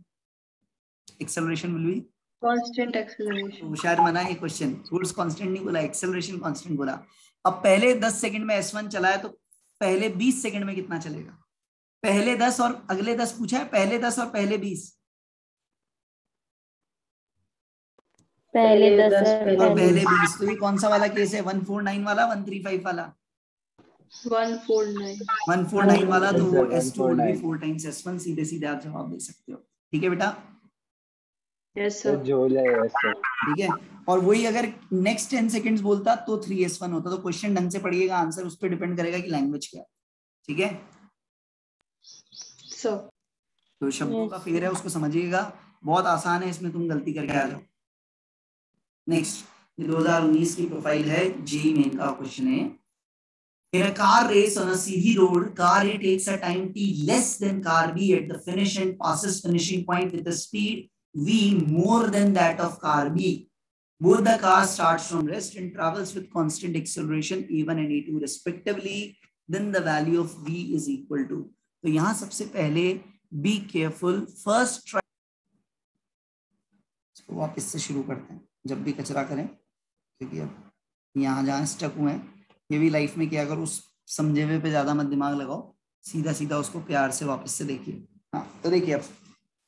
Acceleration will be constant acceleration. होशियार मना ये क्वेश्चन, फोर्स कांस्टेंट नहीं बोला, एक्सेलरेशन कांस्टेंट बोला। अब पहले 10 सेकंड में s1 चला है, तो पहले 20 सेकंड में कितना चलेगा? पहले 10 और अगले 10 पूछा है, पहले 10 और पहले 20। पहले 10 और पहले 20, तो ये कौन सा वाला केस है? 149 वाला, 135 वाला? 149। 149 वाला। तो वो s2 would be 149। 4 times s1। सीधे सीधे आप जवाब दे सकते हो। ठीक है बेटा? Yes sir. झोल है यस सर। ठीक है। और वही अगर नेक्स्ट 10 सेकंड्स बोलता तो 3s1 होता। तो क्वेश्चन ढंग से पढ़िएगा, आंसर उस पर डिपेंड करेगा कि लैंग्वेज क्या है। ठीक है? सर तो शब्दों का फेर है, उसको समझिएगा, बहुत आसान है, इसमें तुम गलती करके आ जाओ। नेक्स्ट 2019 की प्रोफाइल है, जेईई मेन का क्वेश्चन है। In a car race on a CV road, car A takes a time t less than car B at the finish and passes finishing point with a speed v more than that of car B. Both the cars starts from rest and travels with constant acceleration a1 and a2 respectively. Then the value of v is equal to. तो यहाँ सबसे पहले be careful, first try. इसको वापस से शुरू करते हैं जब भी कचरा करें, क्योंकि अब यहाँ जहाँ स्टक हुए हैं, ये भी लाइफ में किया करो, उस समझे हुए पे ज्यादा मत दिमाग लगाओ, सीधा सीधा उसको प्यार से वापस से देखिए। हाँ तो देखिए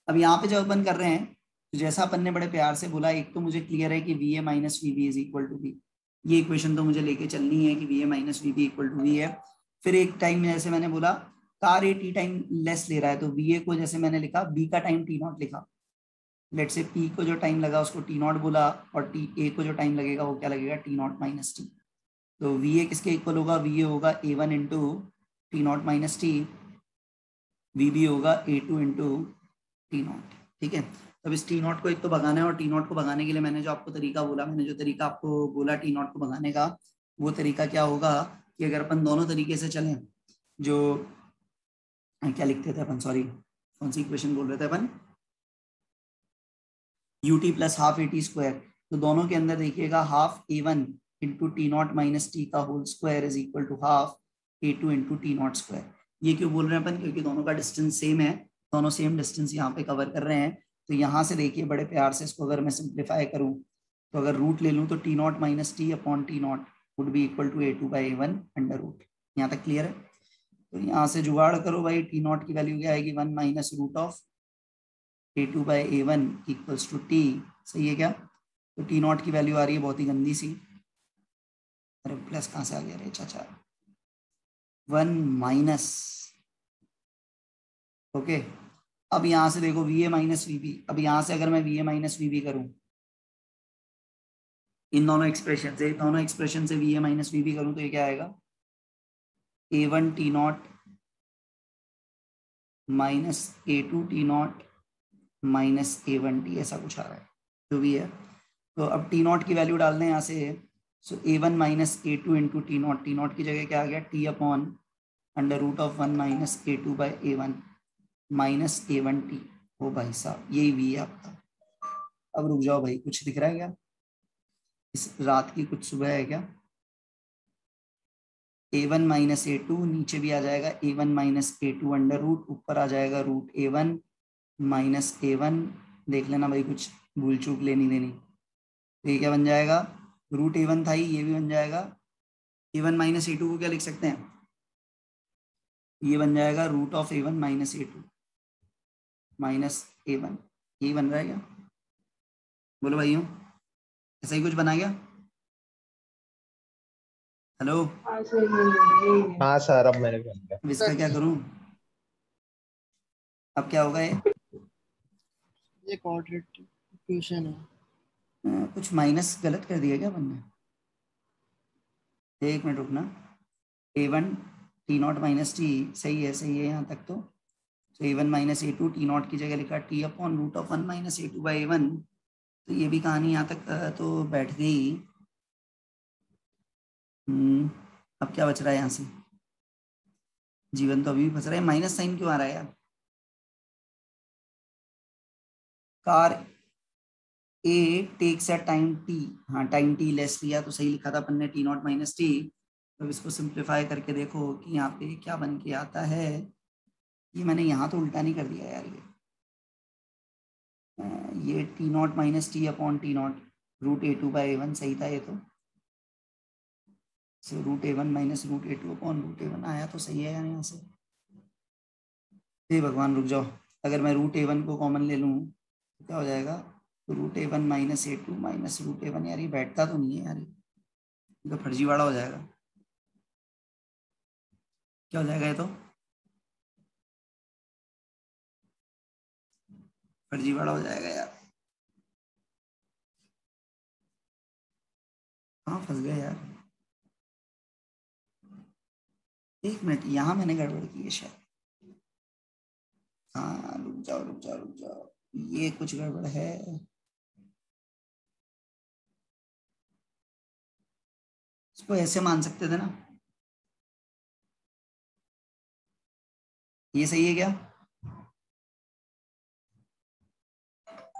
अब यहाँ पे जब अपन कर रहे हैं, तो जैसा अपन ने बड़े प्यार से बोला, एक तो मुझे क्लियर है कि va minus V B is equal to B. ये इक्वेशन तो मुझे लेके चलनी है कि va minus V B equal to V है। फिर एक टाइम जैसे मैंने बोला car A T time less ले रहा है, तो va को जैसे मैंने लिखा, b का टाइम t नॉट लिखा, लेट से p को जो टाइम लगा उसको t नॉट बोला, और a को जो टाइम लगेगा वो क्या लगेगा, t नॉट माइनस टी। तो va किसके इक्वल होगा? va होगा a1 into t not minus T, vb होगा a2 इंटू टी नॉट। ठीक है? अब इस टी नॉट को एक तो भगाना है, और टी नॉट को भगाने के लिए मैंने जो आपको तरीका बोला, मैंने जो तरीका आपको बोला टी नॉट को भगाने का, वो तरीका क्या होगा कि अगर अपन दोनों तरीके से चलें, जो क्या लिखते थे अपन, सॉरी कौन सी इक्वेशन बोल रहे थे अपन, ut plus half a t square, तो दोनों के अंदर देखिएगा half a1 into t not minus t का whole square is equal to half a2 into t naught square. ये क्यों बोल रहे हैं अपन? क्योंकि दोनों का डिस्टेंस सेम है, दोनों सेम डिस्टेंस यहाँ पे कवर कर रहे हैं। तो यहाँ से देखिए बड़े प्यार से इसको अगर मैं सिंप्लीफाई करूँ, तो अगर रूट ले लूँ तो T not minus T upon T not would be equal to a2 by a1 under root. यहाँ तक क्लियर है? तो यहाँ से जुगाड़ करो भाई, टी नॉट की वैल्यू क्या आएगी, 1 minus root of a2 by a1 equals to T. सही है क्या? तो टी नॉट की वैल्यू आ रही है बहुत ही गंदी सी, अरे प्लस कहाँ से आ गया रे चाचा, 1 माइनस, ओके। अब यहाँ से देखो V A minus V B, अब यहाँ से अगर मैं V A minus V B करूँ इन दोनों एक्सप्रेशन से V A minus V B करूँ तो ये क्या आएगा, a1 T not minus a2 T not minus a1 T, ऐसा कुछ आ रहा है जो भी है। तो अब टी नॉट की वैल्यू डाल दें यहाँ से, so a1 minus a2 into t not की जगह क्या आ गया, t upon under root of 1 minus a2 by a1 minus a1 t. ओ भाई साहब यही वी है आपका। अब रुक जाओ भाई, कुछ दिख रहा है क्या, इस रात की कुछ सुबह है क्या, a1 माइनस a2 नीचे भी आ जाएगा a1 minus a2 under root, ऊपर आ जाएगा रूट a1 माइनस a1, देख लेना भाई कुछ भूल चूक लेनी देनी। तो ये क्या बन जाएगा, रूट a1 था ही, ये भी बन जाएगा, a1 माइनस a2 को क्या लिख सकते हैं, ये बन जाएगा root of a1 minus a2 minus a1, यही बन रहा है क्या, बोलो भाइयों, ऐसा ही कुछ बना गया? हेलो हाँ सर, अब मैंने बन गया। अब इसका क्या करूं, अब क्या होगा, ये क्वाड्रेटिक इक्वेशन है। कुछ माइनस गलत कर दिया क्या अपन ने, एक मिनट रुकना, a1 T not minus T, सही है यहाँ तक तो a1 minus a2 T not की जगह लिखा T upon root of 1 minus a2 by a1, तो ये भी कहानी यहाँ तक तो बैठ गई। अब क्या बच रहा है यहाँ से, जीवन तो अभी भी फंस रहा है, माइनस साइन क्यों आ रहा है यार, car A takes a time T, हाँ टाइम टी लेस लिया तो सही लिखा था अपन ने टी नॉट माइनस टी। तो इसको सिंप्लीफाई करके देखो कि यहाँ पे क्या बन के आता है, ये मैंने यहाँ तो उल्टा नहीं कर दिया यार, ये T not minus T upon T not root a2 by a1 सही था ये तो, so root a1 minus root a2 upon root a1 आया तो सही है यार यहाँ से। हे भगवान रुक जाओ, अगर मैं रूट a1 को कॉमन ले लूँ तो क्या हो जाएगा, तो root a1 minus a2 minus root a1, यार ये बैठता तो नहीं है यार, ये तो फर्जीवाड़ा हो जाएगा, क्या हो जाएगा ये तो फर्जीवाड़ा हो जाएगा यार, कहाँ फंस गया यार, एक मिनट यहाँ मैंने गड़बड़ की है शायद, हाँ रुक जाओ, ये कुछ गड़बड़ है, इसको ऐसे मान सकते थे ना, ये सही है क्या,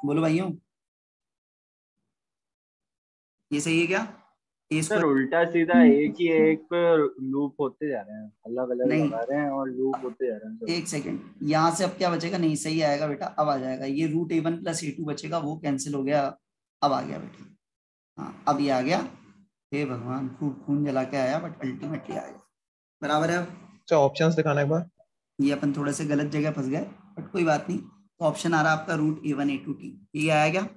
बोलो भाइयों, ये सही है क्या, सर उल्टा सीधा एक ही एक पे लूप होते जा रहे हैं, अलग अलग नहीं, लगा रहे हैं और लूप होते जा रहे हैं। एक सेकंड, यहाँ से अब क्या बचेगा, नहीं सही आएगा बेटा, अब आ जाएगा, ये रूट a1 प्लस a2 बचेगा, वो कैंसिल हो गया, अब आ गया बेटा, हाँ अब ये आ गया, हे भगवान खूब खून जला के आया बट अल्टीमेटली आ गया, बराबर है। अच्छा ऑप्शंस दिखाना एक बार, ये अपन थोड़े से गलत जगह फंस गए बट कोई बात नहीं, तो ऑप्शन आ रहा है आपका रूट a1 a2 t, ये आया क्या,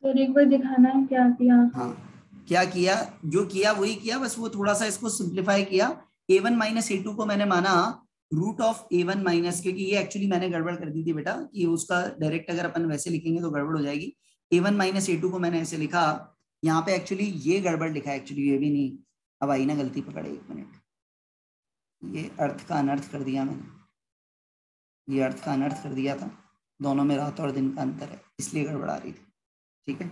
सर एक बार दिखाना है क्या किया, हाँ क्या किया, जो किया वही किया, बस वो थोड़ा सा इसको सिंप्लीफाई किया, a1 माइनस a2 को मैंने माना रूट ऑफ a1 माइनस, क्योंकि ये एक्चुअली मैंने गड़बड़ कर दी थी बेटा कि उसका डायरेक्ट अगर अपन वैसे लिखेंगे तो गड़बड़ हो जाएगी, a1 माइनस a2 को मैंने ऐसे लिखा, यहाँ पे एक्चुअली ये गड़बड़ लिखा है, एक्चुअली ये भी नहीं, अब आई ना गलती पकड़े, एक मिनट, ये अर्थ का अनर्थ कर दिया मैंने, ये अर्थ का अनर्थ कर दिया था, दोनों में रात और दिन का अंतर है इसलिए गड़बड़ आ रही थी, ठीक है,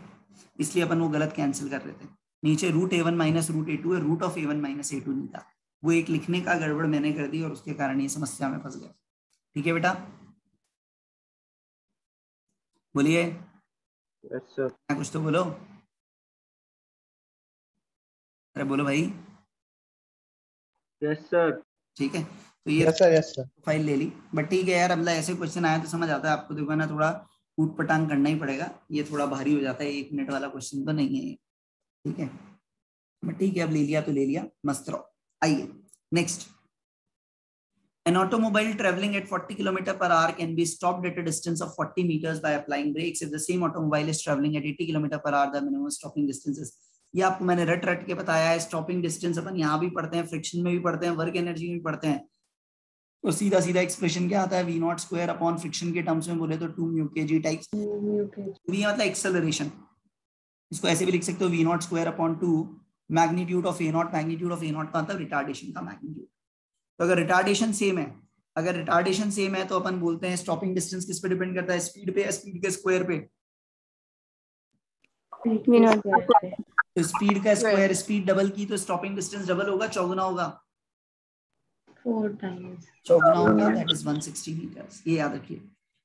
इसलिए अपन वो गलत कैंसिल कर रहे थे, नीचे root a1 minus root a2 है, root of a1 minus a2 नहीं था, वो एक लिखने का गड़बड़ मैंने कर दी और उसके कारण ये समस्या में फंस गया, ठीक है बेटा, बोलिए यस सर, कुछ तो बोलो, अरे बोलो भाई, यस सर, ठीक है, तो ये यस सर फाइल ले ली, बट ठीक है यार, अब ऐसे क्वेश्चन आया तो समझ आता है आपको, देखो ना थोड़ा ऊट पटांग करना ही पड़ेगा, ये थोड़ा भारी हो जाता है, 1 मिनट वाला क्वेश्चन तो नहीं है, ठीक है, बट ठीक है अब ले लिया तो ले लिया, मस्त रहो। आइए next, An automobile traveling at 40 km per hour can be stopped at a distance of 40 meters by applying brakes. If the same automobile is traveling at 80 km per hour, the minimum stopping distance is. ये आपको मैंने रट के बताया है. Stopping distance अपन यहाँ भी पढ़ते हैं, फ्रिक्शन में भी पढ़ते हैं, वर्क एनर्जी में पढ़ते हैं. तो सीधा सीधा एक्सप्रेशन क्या आता है? v not square upon friction के टर्म्स में बोले तो 2 म्यू के जी टाइप्स. v मतलब एक्सेलरेशन. इसको ऐसे भी लिख सकते हो v not square upon 2 magnitude of a not. Magnitude of a not का मतलब रिटार्डेशन का मैग्नीट्यूड. तो अगर रिटार्डेशन सेम है तो अपन बोलते हैं स्टॉपिंग डिस्टेंस किस पे डिपेंड करता है? स्पीड पे या स्पीड के स्क्वायर पे? तो स्पीड का स्क्वायर, स्पीड डबल की तो स्टॉपिंग डिस्टेंस डबल होगा, चौगुना होगा? 4 times. चौगुना होगा, दैट इज 160 मीटर्स. ये याद रखिए.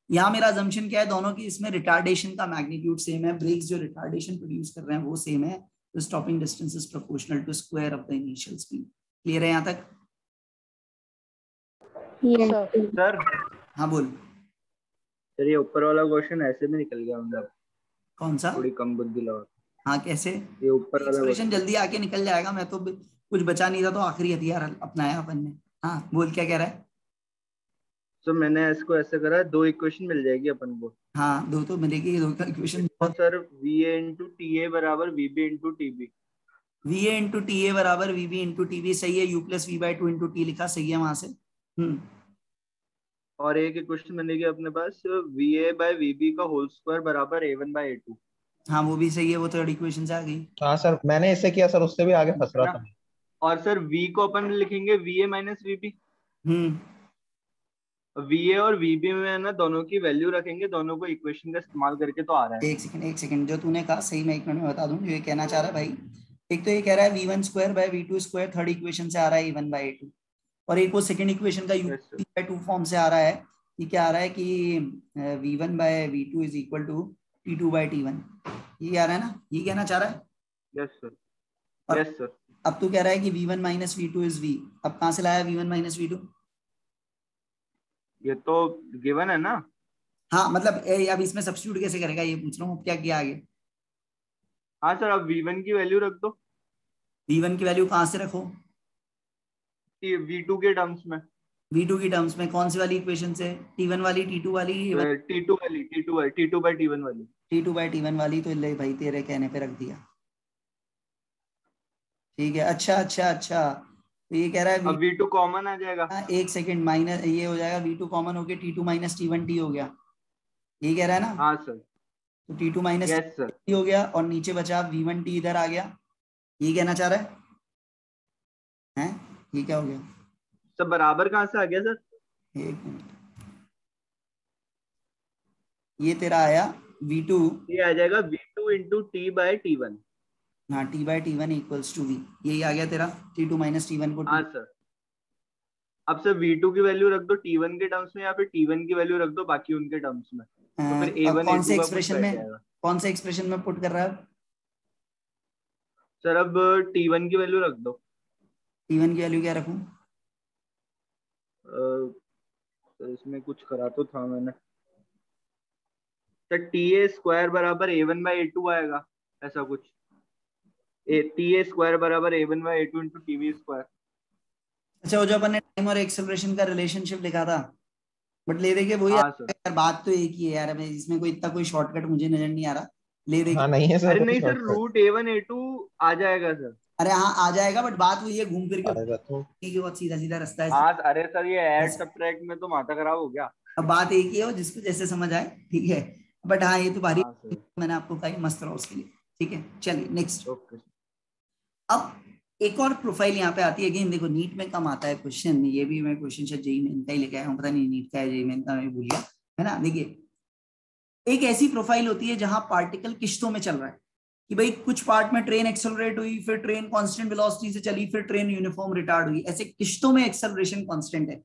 यहाँ मेरा अजम्पशन क्या है? दोनों की इसमें रिटार्डेशन का मैग्नीट्यूड सेम है. ब्रेक्स जो रिटार्डेशन प्रोड्यूस कर रहे हैं वो सेम है. तो stopping distance is proportional to square of the initial speed. Clear है यहाँ तक? सर हाँ बोल. सर ये ऊपर वाला क्वेश्चन ऐसे में निकल गया, मतलब कौन सा? थोड़ी कम बुद्धि लगा. हाँ कैसे? ये ऊपर वाला एक्सप्रेशन जल्दी आके निकल जाएगा. मैं तो कुछ बचा नहीं था तो आखिरी हथियार अपनाया अपन ने. हाँ बोल, क्या कह रहा है? तो मैंने इसको ऐसे करा, 2 इक्वेशन मिल जाएगी अपन को. हाँ 2 तो मिलेगी. 2 का equation sir VA into TA बराबर VB into TB. VA into TA बराबर VB into TB. सही है. U plus V by 2 into T लिखा. सही है वहां से. और एक इक्वेशन बनेगी अपने पास VA by VB का होल स्क्वायर बराबर A1 by A2. हाँ वो भी सही है. वो थर्ड इक्वेशन से आ गई. हाँ सर मैंने इससे किया सर, उससे भी आगे फंस रहा था. और सर V को अपन लिखेंगे VA minus VB. VA और VB में ना दोनों की वैल्यू रखेंगे, दोनों को इक्वेशन का इस्तेमाल करके तो आ रहा है. एक सेकंड जो तूने कहा सही, मैं 1 मिनट में बता दूं ये कहना चाह रहा है भाई. एक तो ये कह रहा है V1 square by V2 square third equation से आ रहा है A1 by A2. और एक वो सेकंड इक्वेशन का U by 2 फॉर्म से आ रहा है. ये क्या आ रहा है कि V1 by V2 is equal to T2 by T1. ये आ रहा है ना? ये कहना चाह रहा है. Yes sir. Yes sir. अब तू कह रहा है कि V1 minus V2 is V. अब कहाँ से लाया V1 minus V2? ये तो गिवन है ना. हाँ मतलब अब इसमें सब्स्टिट्यूट कैसे करेगा ये पूछ रहा हूँ. क्या किया आगे? हाँ सर अब V1 की वैल्यू रख दो. V1 की वैल्यू कहाँ से रखो? V2 के टर्म्स में. V2 की टर्म्स में कौन सी वाली इक्वेशन से? T1 वाली, T2 वाली? T2 वाली. T2 by T1 वाली. T2 by T1 वाली. तो ले भाई तेरे कहने पे रख दिया. ठीक है. अच्छा तो ये कह रहा है अब V2 कॉमन आ जाएगा. एक सेकंड. माइनस ये हो जाएगा V2 कॉमन होके T2 minus T1 T हो गया. ये कह रहा है ना? हाँ सर. तो T2 minus T हो गया और नीचे बचा V1 T इधर आ गया. ये कहना चाह रहा है? ये क्या हो गया? सब बराबर कहाँ से आ गया सर? एक मिनट. ये तेरा आया V2. ये आ जाएगा V2 into T by T1. हाँ T by T1 equals to V. यही आ गया तेरा. T2 minus T1 को. हाँ सर. अब सर V2 की वैल्यू रख दो T1 के टर्म्स में या फिर T1 की वैल्यू रख दो बाकी उनके टर्म्स में. तो फिर A1 कौन से एक्सप्रेशन में पुट कर रहा है? सर अब T1 की वैल्यू रख दो. T1 की वैल्यू क्या रखूं? तो इसमें कुछ करा तो था मैंने. सर TA स्क्वायर बराबर A1 by A2 आएगा ऐसा कुछ. TA स्क्वायर बराबर A1 by A2 into TV square. अच्छा वो जो अपन ने टाइम और एक्सेलरेशन का रिलेशनशिप लिखा था बट ले देखिए वही. यार बात तो एक ही है यार. मैं इसमें कोई इतना कोई शॉर्टकट मुझे नजर नहीं आ रहा. ले देखिए. नहीं है सर. अरे नहीं सर रूट A1 A2 आ जाएगा सर. अरे हाँ आ जाएगा बट बात वही है घूम फिर के. ठीक है बहुत सीधा रास्ता है. हाँ अरे सर ये ऐड सब्ट्रैक्ट में तो माथा खराब हो गया. अब बात एक ही है जिसको जैसे समझ आए. ठीक है बट हाँ ये तो भारी मैंने आपको कही मस्त रहा उसके लिए. ठीक है चलिए नेक्स्ट. अब एक और प्रोफाइल यहाँ पे आती है. अगेन देखो नीट में कम आता है क्वेश्चन. ये भी मैं क्वेश्चन शायद जेईई मेन का ही लेके आया हूँ. पता नहीं नीट का है जेईई मेन का, मैं भूल गया है ना. देखिए एक ऐसी प्रोफाइल होती है जहां पार्टिकल किश्तों में चल रहा है कि भाई कुछ पार्ट में ट्रेन एक्सेलरेट हुई, फिर ट्रेन कांस्टेंट वेलोसिटी से चली, फिर ट्रेन यूनिफॉर्म रिटार्ड हुई. ऐसे किश्तों में एक्सेलरेशन कांस्टेंट है.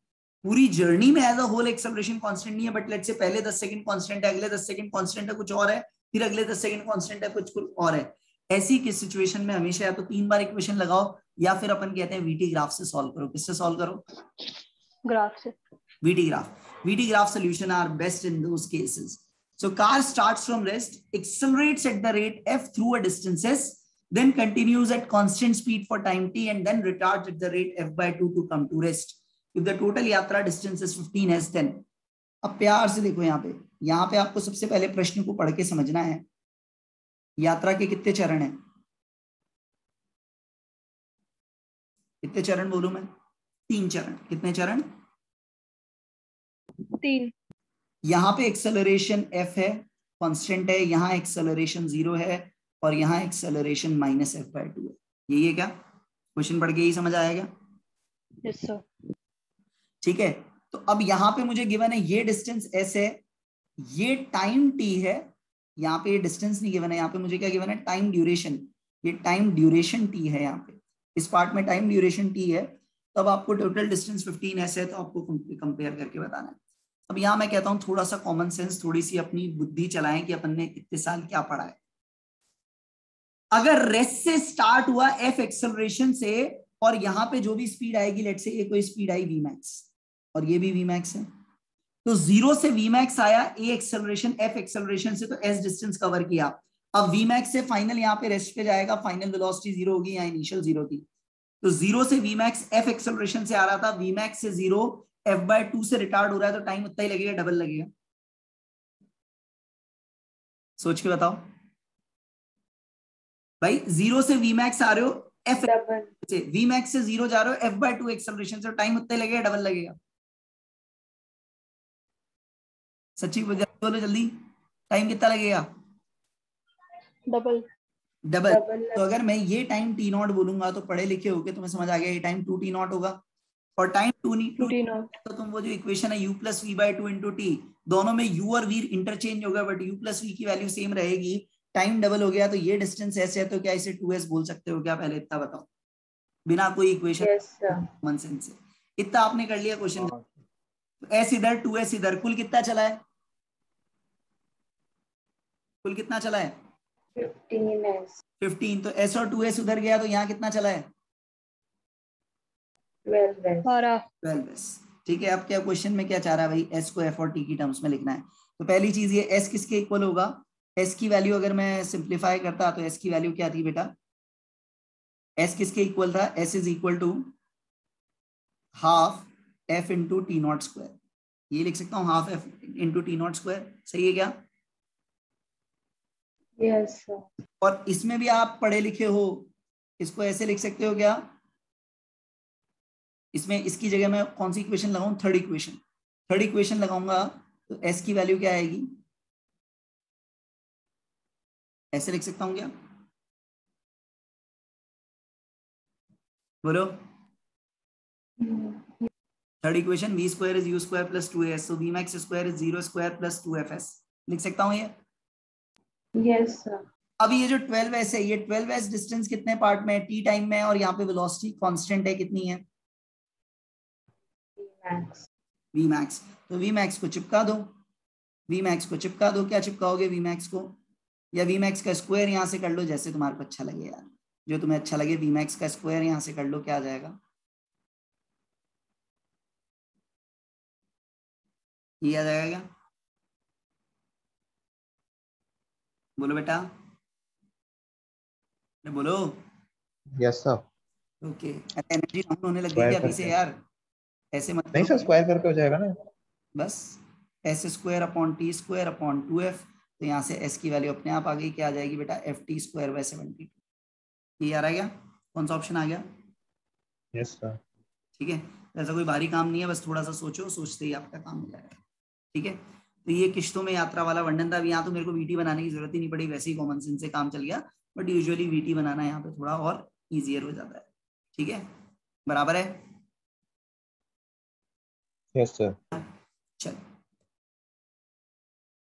पूरी जर्नी में as a whole acceleration constant नहीं है बट लेट्स से पहले 10 सेकंड कांस्टेंट है, अगले 10 सेकंड कांस्टेंट है कुछ और है, फिर अगले 10 सेकंड कांस्टेंट है कुछ और है. ऐसी किस सिचुएशन में हमेशा या तो 3 बार इक्वेशन लगाओ या फिर अपन कहते हैं वीटी ग्राफ से सॉल्व करो. किससे सॉल्व करो? ग्राफ से. VT graph solution are best in those cases. So car starts from rest, accelerates at the rate f through a distances, then continues at constant speed for time t and then retards at the rate f by 2 to come to rest. If the total यात्रा distance is 15 s then, अब प्यार से देखो यहाँ पे आपको सबसे पहले प्रश्न को पढ़ के समझना है। यात्रा के कितने चरण हैं? कितने चरण बोलूं मैं? 3 चरण। कितने चरण? 3। यहाँ पे एक्सेलरेशन f है, कांस्टेंट है, यहाँ एक्सेलरेशन 0 है और यहाँ एक्सेलरेशन -f/2 है। यही है क्या? क्वेश्चन पढ़ के यही समझ आएगा? Yes sir. ठीक है, तो अब यहाँ पे मुझे गिवन है ये डिस्टेंस s है, ये टाइम t है। यहाँ पे ये डिस्टेंस नहीं गिवन है, यहाँ पे मुझे क्या गिवन है? Time duration. ये टाइम ड्यूरेशन t है, यहाँ पे इस पार्ट में टाइम ड्यूरेशन t है। तो अब आपको टोटल डिस्टेंस 15 s है, तो आपको कंपेयर करके बताना है। अब यहाँ मैं कहता हूँ थोड़ा सा कॉमन सेंस, थोड़ी सी अपनी बुद्धि चलाएं कि अपन ने इतने साल क्या पढ़ा है। अगर रेस्ट से स्टार्ट हुआ f एक्सेलरेशन से और यहाँ पे जो भी स्पीड आएगी, लेट्स से ये कोई स्पीड आई vmax और ये भी vmax है, तो 0 से vmax आया a एक्सेलरेशन f एक्सेलरेशन से, तो s डिस्टेंस कवर किया। अब vmax से फाइनल यहाँ पे रेस्ट पे जाएगा, फाइनल वेलोसिटी 0 होगी, यहाँ इनिशियल 0 थी, तो 0 से vmax f एक्सेलरेशन से आ रहा था, vmax से 0 f/2 से रिटार्ड हो रहा है, तो टाइम उतना ही लगेगा, डबल लगेगा। सोच के बताओ भाई, 0 से vmax आ रहे हो, f से vmax से 0 जा रहे हो f/2 एक्सेलरेशन से, टाइम उतना ही लगेगा, डबल लगेगा। सच्ची बोलो जल्दी, टाइम कितना लगेगा? डबल। डबल। तो अगर मैं ये टाइम t0 बोलूंगा तो पढ़े लिखे होगे, तुम्हें समझ आ गया ये टाइम 2t0 होगा। और टाइम 2t0 तो तुम वो जो इक्वेशन है u + v/2 × t, दोनों में u और v इंटरचेंज होगा, बट u + v की वैल्यू सेम रहेगी। टाइम डबल हो गया, तो ये डिस्टेंस s है, तो क्या इसे 2s बोल सकते हो क्या? पहले इतना बताओ, बिना कोई इक्वेशन, कॉमन सेंस से। इतना आपने कर लिया क्वेश्चन। s इधर, 2s इधर, कुल कितना चला है? कुल कितना चला है? 15। तो s और 2s उधर गया, तो यहाँ कितना चला है? 12s। ठीक है, अब क्या क्वेश्चन में क्या चाह रहा है भाई? s को f और t की टर्म्स में लिखना है। तो पहली चीज ये s किसके इक्वल होगा? s की वैल्यू अगर मैं सिंप्लीफाई करता तो s की वैल्यू क्या थी बेटा? s किसके इक्वल था? s is equal to half f into t0²। ये लिख सकता हूँ, हाफ f इंटू t0²। सही है क्या? यस। और इसमें भी आप पढ़े लिखे हो, इसको ऐसे लिख सकते हो क्या? इसमें इसकी जगह मैं कौन सी इक्वेशन लगाऊं? Third equation. थर्ड इक्वेशन लगाऊंगा तो s की वैल्यू क्या आएगी? ऐसे लिख सकता हूं क्या? बोलो। Third equation v² is u² + 2as, so vmax² is 0² + 2fs। लिख सकता हूं ये? Yes sir. अब ये जो 12s है, ये 12s डिस्टेंस कितने पार्ट में है? t टाइम में, और यहाँ पे वेलोसिटी कांस्टेंट है, कितनी है? vmax। तो vmax को चिपका दो, vmax को चिपका दो। क्या चिपकाओगे vmax को? या vmax का स्क्वायर यहाँ से कर लो, जैसे तुम्हारे को अच्छा लगे यार, जो तुम्हें अच्छा लगे। vmax का स्क्वायर यहाँ से कर लो, क्या आ जाएगा? ये आ जाएगा क्या? बोलो बेटा, बोलो। Yes sir. Okay, energy down होने लग गई स्क्वायर क्या अभी से करके? यार? ऐसे मत नहीं करो, सर, स्क्वायर करके हो जाएगा ना। बस s²/t²/2f। तो यहाँ से s की वैल्यू अपने आप आ गई, क्या आ जाएगी बेटा? ft²/72। ये आ रहा है क्या? कौन सा ऑप्शन आ गया? Yes sir. ठीक है, ऐसा कोई भारी काम नहीं है, बस थोड़ा सा सोचो, सोचते ही आपका काम हो जाएगा। ठीक है, तो ये किश्तों में यात्रा वाला वर्णन था। अभी यहाँ तो मेरे को वीटी बनाने की जरूरत ही नहीं पड़ी, वैसे ही कॉमन सेंस से काम चल गया, बट यूजुअली वीटी बनाना यहाँ पे थोड़ा और इजियर हो जाता है। ठीक है, बराबर है? Yes sir. चल,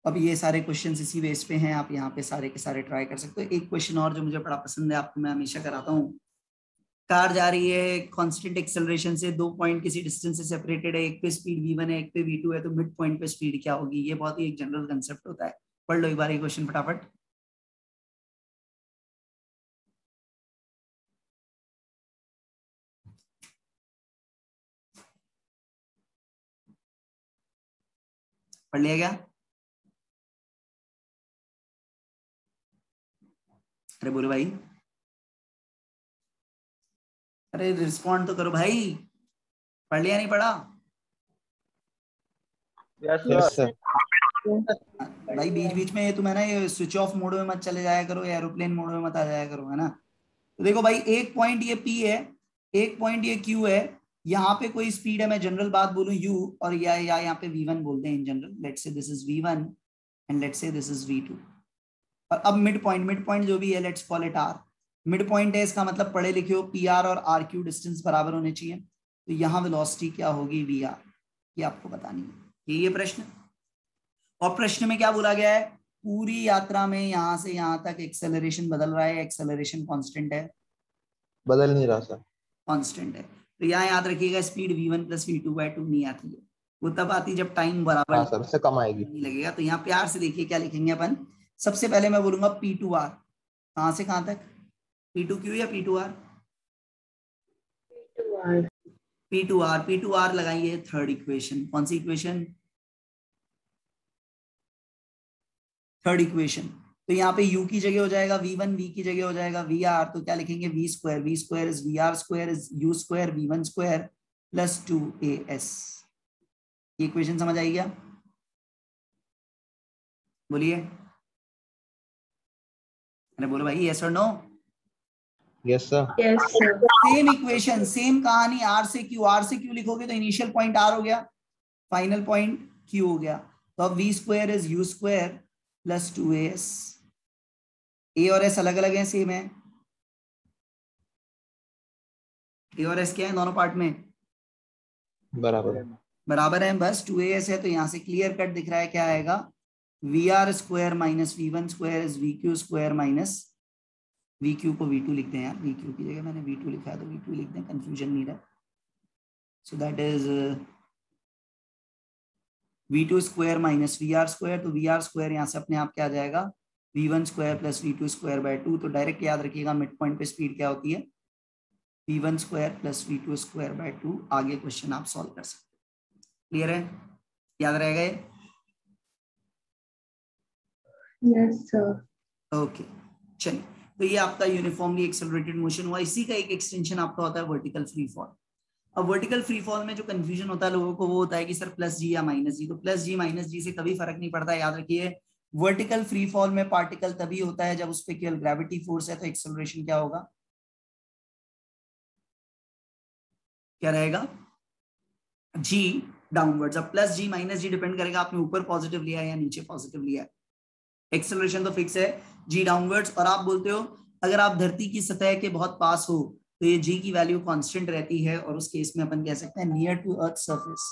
अब ये सारे क्वेश्चंस इसी बेस पे हैं, आप यहाँ पे सारे के सारे ट्राई कर सकते हो। एक क्वेश्चन और जो मुझे बड़ा पसंद है, आपको मैं हमेशा कराता हूँ। कार जा रही है कांस्टेंट एक्सेलरेशन से, 2 पॉइंट किसी डिस्टेंस से सेपरेटेड है, एक पे स्पीड v1 है, एक पे v2 है, तो मिड पॉइंट पे स्पीड क्या होगी? ये बहुत ही एक जनरल कंसेप्ट होता है। पढ़ लो एक बार ये क्वेश्चन फटाफट। पढ़ लिया क्या? अरे बोलो भाई, अरे रिस्पॉन्ड तो करो भाई। पढ़ लिया नहीं पढ़ा? Yes yes sir. सर। भाई बीच बीच में ये तुम है ना ये स्विच ऑफ मोड में मत चले जाया करो, एरोप्लेन मोड में मत आ जाया करो, है ना। तो देखो भाई एक पॉइंट ये P है, एक पॉइंट ये Q है, यहाँ पे कोई स्पीड है, मैं जनरल बात बोलूं U, और या यहाँ पे V1 बोलते हैं in general, let's say this is V1 and let's say this is V2। और अब मिड पॉइंट जो भी है let's call it R। Mid point है, इसका मतलब पढ़े लिखे हो PR और RQ डिस्टेंस बराबर होने चाहिए, तो यहाँ वेलोसिटी क्या होगी VR, ये आपको बतानी है। ये प्रश्न, और प्रश्न में क्या बोला गया है, पूरी यात्रा में यहाँ से यहाँ तक एक्सेलरेशन बदल रहा है, एक्सेलरेशन कांस्टेंट है, बदल नहीं रहा सर। कांस्टेंट है। तो यहाँ याद रखिएगा स्पीड V1 + V2/2 नहीं आती है, वो तब आती जब टाइम बराबर हाँ सर, उससे कम आएगी। नहीं लगेगा। तो यहाँ प्यार से देखिए क्या लिखेंगे अपन। सबसे पहले मैं बोलूंगा P2R, कहाँ से कहाँ तक, P2Q या P2R? P2R लगाइए थर्ड इक्वेशन। कौन सी इक्वेशन? Third equation. तो यहाँ पे U की जगह हो जाएगा V1, V की जगह हो जाएगा VR, तो क्या लिखेंगे V² is VR² is U² V1² + 2AS। ये इक्वेशन समझ आई क्या? बोलिए, अरे बोलो भाई, यस और no? Yes sir. Yes, sir. Same equation, same कहानी। R से Q लिखोगे तो इनिशियल पॉइंट R हो गया, फाइनल पॉइंट Q हो गया, तो अब V² is U² + 2AS। A और S अलग अलग हैं, सेम है? A और S क्या है दोनों पार्ट में? बराबर है। बराबर है, बस 2AS है, तो यहाँ से क्लियर कट दिख रहा है क्या आएगा, VR² - V1² is VQ² - VQ को V2 लिखते हैं यार, VQ की जगह मैंने V2 लिखा है तो V2 लिख दें, कंफ्यूजन नहीं रहा। So that is V2² - VR², तो VR² यहाँ से अपने आप क्या आ जाएगा, V1² + V2²/2। तो डायरेक्ट याद रखिएगा मिड पॉइंट पे स्पीड क्या होती है, V1² + V2²/2। आगे क्वेश्चन आप सॉल्व कर सकते हैं। क्लियर है, याद रहेगा ये? Yes, sir. ओके चलिए, तो ये आपका यूनिफॉर्मली एक्सेलरेटेड मोशन हुआ। इसी का एक एक्सटेंशन आपका होता है वर्टिकल फ्री फॉल। अब वर्टिकल फ्री फॉल में जो कंफ्यूजन होता है लोगों को वो होता है कि सर +G या -G, तो +G -G से कभी फर्क नहीं पड़ता। याद रखिए वर्टिकल फ्री फॉल में पार्टिकल तभी होता है जब उस पर केवल ग्रेविटी फोर्स है, तो एक्सेलरेशन क्या होगा, क्या रहेगा, G डाउनवर्ड्स। अब +G -G डिपेंड करेगा आपने ऊपर पॉजिटिव लिया है या नीचे पॉजिटिव लिया है। एक्सेलरेशन तो फिक्स है G डाउनवर्ड्स। और आप बोलते हो अगर आप धरती की सतह के बहुत पास हो तो ये G की वैल्यू कांस्टेंट रहती है, और उस केस में अपन कह सकते हैं near to earth surface.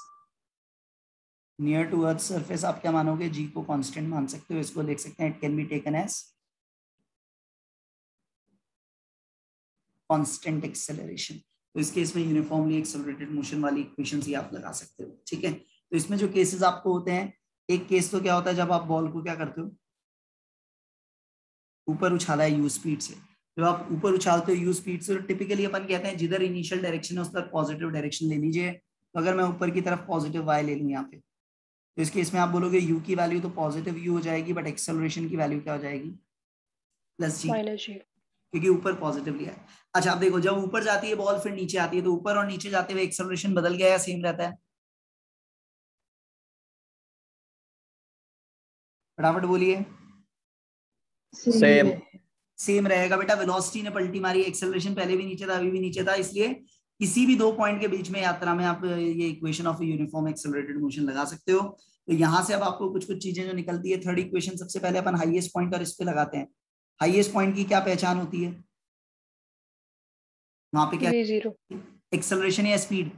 Near to earth surface आप क्या मानोगे, G को कांस्टेंट मान सकते हो, इसको लिख सकते हैं it can be taken as constant acceleration. तो इस केस में यूनिफॉर्मली एक्सेलरेटेड मोशन वाली इक्वेशंस ही आप लगा सकते हो। ठीक है, तो इसमें जो केसेस आपको होते हैं, एक केस तो क्या होता है जब आप बॉल को क्या करते हो, ऊपर उछाला है U स्पीड से। जब आप ऊपर उछालते हो U स्पीड से, तो टिपिकली अपन कहते हैं जिधर इनिशियल डायरेक्शन है उस तरफ पॉजिटिव डायरेक्शन ले लीजिए। तो अगर मैं ऊपर की तरफ पॉजिटिव y ले लूँ यहाँ पे, तो इस केस में आप बोलोगे U की वैल्यू तो पॉजिटिव U हो जाएगी, बट एक्सेलरेशन की वैल्यू क्या हो जाएगी, +G, -G। क्योंकि ऊपर पॉजिटिव लिया है। अच्छा आप देखो जब ऊपर जाती है बॉल फिर नीचे आती है, तो ऊपर और नीचे जाते हुए एक्सेलरेशन बदल गया या सेम रहता है? फटाफट बोलिए। सेम। सेम रहेगा बेटा, वेलोसिटी ने पलटी मारी, एक्सेलरेशन पहले भी नीचे था अभी भी नीचे था, इसलिए किसी भी दो पॉइंट के बीच में यात्रा में आप ये equation of uniform accelerated motion लगा सकते हो। तो यहाँ से अब आपको कुछ कुछ चीजें जो निकलती है, थर्ड इक्वेशन सबसे पहले अपन हाईएस्ट पॉइंट और इस पे लगाते हैं। हाईएस्ट पॉइंट की क्या पहचान होती है, वहां पे क्या, V0 एक्सेलरेशन या स्पीड?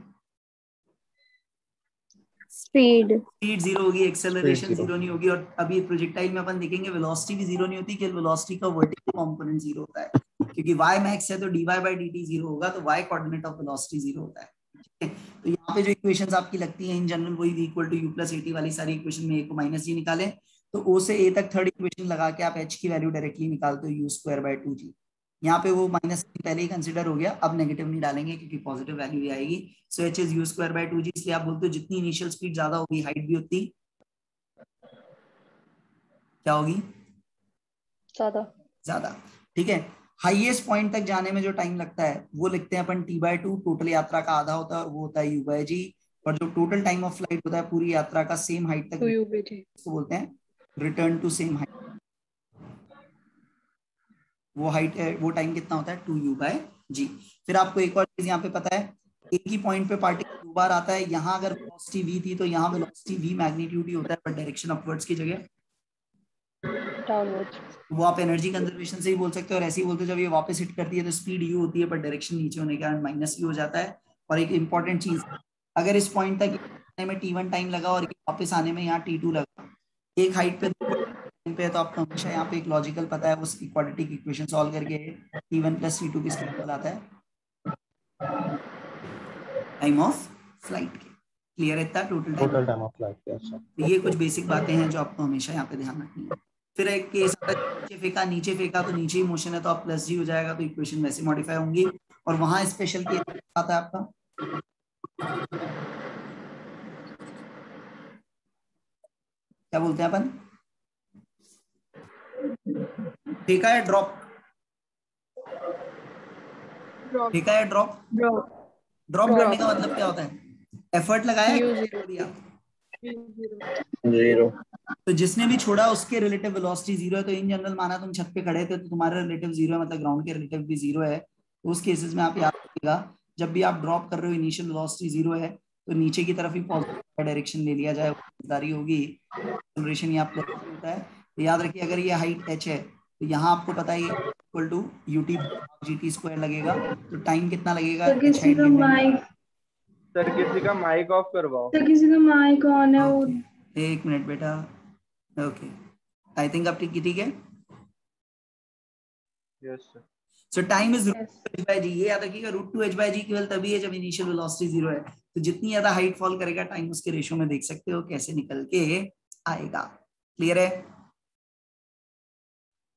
Speed. स्पीड 0 होगी, एक्सेलरेशन Speed 0 0 नहीं होगी। और अभी प्रोजेक्टाइल में अपन देखेंगे वेलोसिटी भी 0 नहीं होती, केवल वेलोसिटी का वर्टिकल कंपोनेंट 0 होता है, क्योंकि y मैक्स है तो dy/dt 0 होगा, तो y कोऑर्डिनेट ऑफ वेलोसिटी 0 होता है। ठीक है, तो यहाँ पे जो इक्वेशंस आपकी लगती हैं इन जनरल वही v = u + at वाली सारी इक्वेशन में a को -g निकालें, तो o से a तक थर्ड इक्वेशन लगा के आप h की वैल्यू डायरेक्टली निकालते हो U²/2g। यहाँ पे वो माइनस पहले ही कंसिडर हो गया, अब नेगेटिव नहीं डालेंगे क्योंकि पॉजिटिव वैल्यू ही आएगी। सो h इज U²/2g, इसलिए आप बोलते हो जितनी इनिशियल स्पीड ज्यादा होगी हाइट भी उतनी क्या होगी, ज्यादा। ज्यादा। ठीक है, हाईएस्ट पॉइंट तक जाने में जो टाइम लगता है वो लिखते हैं अपन t/2, टोटल यात्रा का आधा होता है और वो होता है u/g। और जो टोटल टाइम ऑफ फ्लाइट होता है पूरी यात्रा का सेम हाइट तक, 2u/g। इसको बोलते हैं रिटर्न टू सेम हाइट। वो हाइट है, वो टाइम कितना होता है 2u/g। फिर आपको एक और चीज यहाँ पे पता है, एक ही पॉइंट पे पार्टिकल दो बार आता है। यहाँ अगर वेलोसिटी v थी तो यहाँ वेलोसिटी v मैग्नीट्यूड ही होता है, पर डायरेक्शन अपवर्ड्स की जगह डाउनवर्ड्स। वो आप एनर्जी कंजर्वेशन से ही बोल सकते हो। और ऐसे ही बोलते हो जब ये वापस हिट करती है तो स्पीड u होती है, पर डायरेक्शन नीचे होने के कारण माइनस u हो जाता है। और एक इंपॉर्टेंट चीज, अगर इस पॉइंट तक आने में t1 टाइम लगा और वापस आने में यहाँ t2 लगा, एक हाइट पे पे है, तो आपको हमेशा यहाँ पे एक लॉजिकल पता है, उस क्वाड्रेटिक इक्वेशन सॉल्व करके t1 + t2 किस इक्वल आता है टाइम ऑफ फ्लाइट के। क्लियर है इतना टोटल टाइम ऑफ फ्लाइट। अच्छा, ये कुछ बेसिक बातें हैं जो आपको हमेशा यहाँ पे ध्यान रखनी है। फिर एक केस नीचे फेंका तो नीचे ही मोशन है तो आप +g हो जाएगा, तो इक्वेशन वैसे मॉडिफाई होंगी। और वहां स्पेशल केस आता है आपका क्या बोलते हैं अपन, फेंका या ड्रॉप, फेंका या ड्रॉप। ड्रॉप करने का मतलब क्या होता है, एफर्ट लगाया u0 दिया। जीरो। तो जिसने भी छोड़ा उसके रिलेटिव वेलोसिटी जीरो है। तो इन जनरल माना तुम छत पे खड़े थे तो तुम्हारा रिलेटिव जीरो है, मतलब ग्राउंड के रिलेटिव भी जीरो है। तो उस केसेस में आप याद रखिएगा जब भी आप ड्रॉप कर रहे हो इनिशियल वेलोसिटी जीरो है तो नीचे की तरफ ही पॉजिटिव डायरेक्शन ले लिया जाए, समझदारी होगी। एक्सेलरेशन यहाँ प्लस होता है। तो याद रखिए अगर ये हाइट h है तो यहाँ आपको पता है इक्वल टू ut/gt² लगेगा। तो टाइम कितना लगेगा तो h किसी हाइट का गिवन है। माइक सर किसी का माइक ऑफ करवाओ। तो किसी का माइक ऑन है वो। एक मिनट बेटा, ओके आई थिंक अब ठीक है। Yes sir. So time is Yes. h/g। ये याद रखिएगा √2 h/g केवल तभी है जब इनिशियल वेलोसिटी जीरो है। तो जितनी ज्यादा हाइट फॉल करेगा टाइम उसके रेशियो में देख सकते हो कैसे निकल के आएगा। क्लियर है।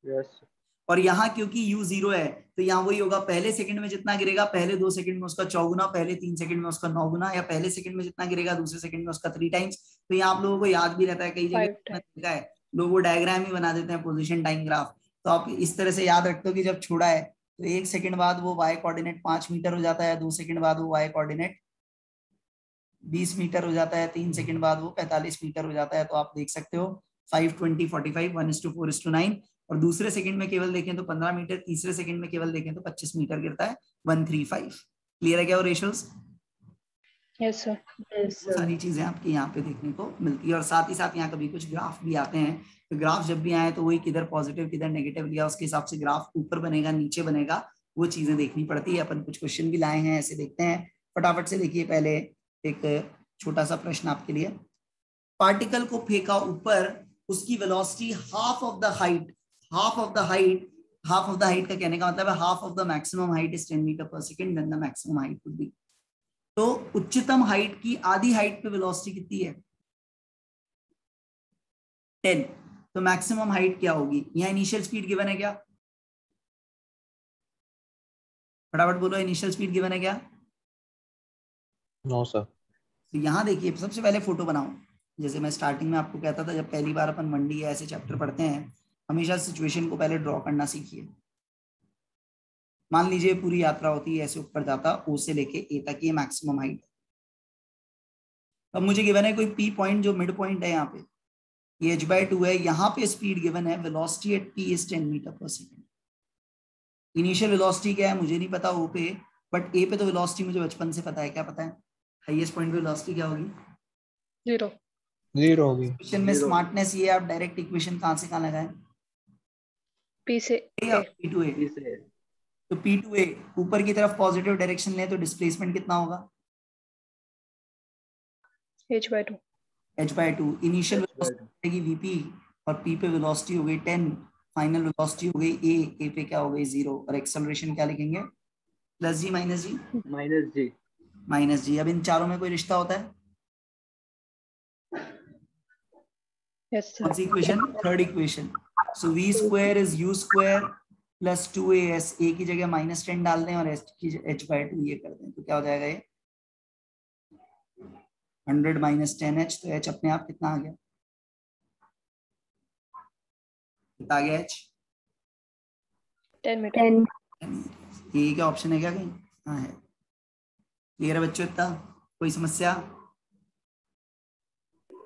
यस। और यहाँ क्योंकि u जीरो है तो यहाँ वही होगा, पहले सेकंड में जितना गिरेगा पहले 2 सेकंड में उसका 4 गुना, पहले 3 सेकंड में उसका 9 गुना, या पहले सेकंड में जितना गिरेगा दूसरे सेकंड में उसका 3 टाइम्स। तो यहाँ आप लोगों को याद भी रहता है, कई जगह देखा है लोग वो डायग्राम ही बना देते हैं पोजीशन टाइम ग्राफ। तो आप इस तरह से याद रखते हो कि जब छोड़ा है तो 1 सेकंड बाद वो y कोऑर्डिनेट 5 मीटर हो जाता है, 2 सेकंड बाद वो y कोऑर्डिनेट 20 मीटर हो जाता है, 3 सेकंड बाद वो 45 मीटर हो जाता है। तो आप देख सकते हो 5, 20, 45, 1:4:9। और दूसरे सेकंड में केवल देखें तो 15 मीटर, तीसरे सेकंड में केवल देखें तो 25 मीटर गिरता है, 135। क्लियर है क्या वो रेशियोज। Yes sir. वो सारी चीजें आपकी यहाँ पे देखने को मिलती है। और साथ ही साथ यहाँ कभी कुछ ग्राफ भी आते हैं। तो ग्राफ जब भी आए तो वही किधर पॉजिटिव किधर नेगेटिव लिया उसके हिसाब से ग्राफ ऊपर बनेगा नीचे बनेगा, वो चीजें देखनी पड़ती है। अपन कुछ क्वेश्चन भी लाए हैं ऐसे, देखते हैं फटाफट से। देखिए पहले एक छोटा सा प्रश्न आपके लिए, पार्टिकल को फेंका ऊपर, उसकी velocity half of the height, half of the height का कहने का मतलब है half of the maximum height is 10 metre per second, then the maximum height would be. तो उच्चतम हाइट की आधी हाइट पे वेलोसिटी कितनी है 10, तो मैक्सिमम हाइट क्या होगी। यहाँ इनिशियल स्पीड गिवन है क्या, फटाफट बोलो इनिशियल स्पीड गिवन है क्या। No sir. तो यहाँ देखिए सबसे पहले फोटो बनाओ। जैसे मैं स्टार्टिंग में आपको कहता था जब पहली बार अपन मंडी या ऐसे चैप्टर पढ़ते हैं हमेशा सिचुएशन को पहले ड्रॉ करना सीखिए। मान लीजिए पूरी यात्रा होती है ऐसे ऊपर जाता ओ से लेके ए तक, ये मैक्सिमम हाइट। अब मुझे गिवन है कोई पी पॉइंट जो मिड पॉइंट है यहाँ पे, ये h/2 है, यहाँ पे स्पीड गिवन है, velocity at p is 10 metre per second. Initial velocity क्या है मुझे नहीं पता ओ पे, बट ए पे तो वेलोसिटी मुझे बचपन से पता है। क्या पता है हाईएस्ट पॉइंट पे वेलोसिटी क्या होगी, 0 होगी। क्वेश्चन में स्मार्टनेस ये आप डायरेक्ट इक्वेशन कहां से कहां लगाएं, P से या A। P to A। तो P to A ऊपर की तरफ पॉजिटिव डायरेक्शन ले तो डिस्प्लेसमेंट कितना होगा h/2। h/2। Initial velocity vp और p पे वेलोसिटी हो गई 10, फाइनल वेलोसिटी हो गई a पे क्या हो गई 0, और एक्सेलरेशन क्या लिखेंगे +g -g। अब इन चारों में कोई रिश्ता होता है, यस कौन sir. C equation, third equation. So v² is u² + 2as, a की जगह -10 डाल दें और h/2 ये कर दें तो क्या हो जाएगा ये 100 - 10h। तो h अपने आप कितना आ गया, कितना आ गया h 10 मीटर। ये क्या ऑप्शन है क्या कहीं? हाँ है। क्लियर है बच्चों? इतना कोई समस्या?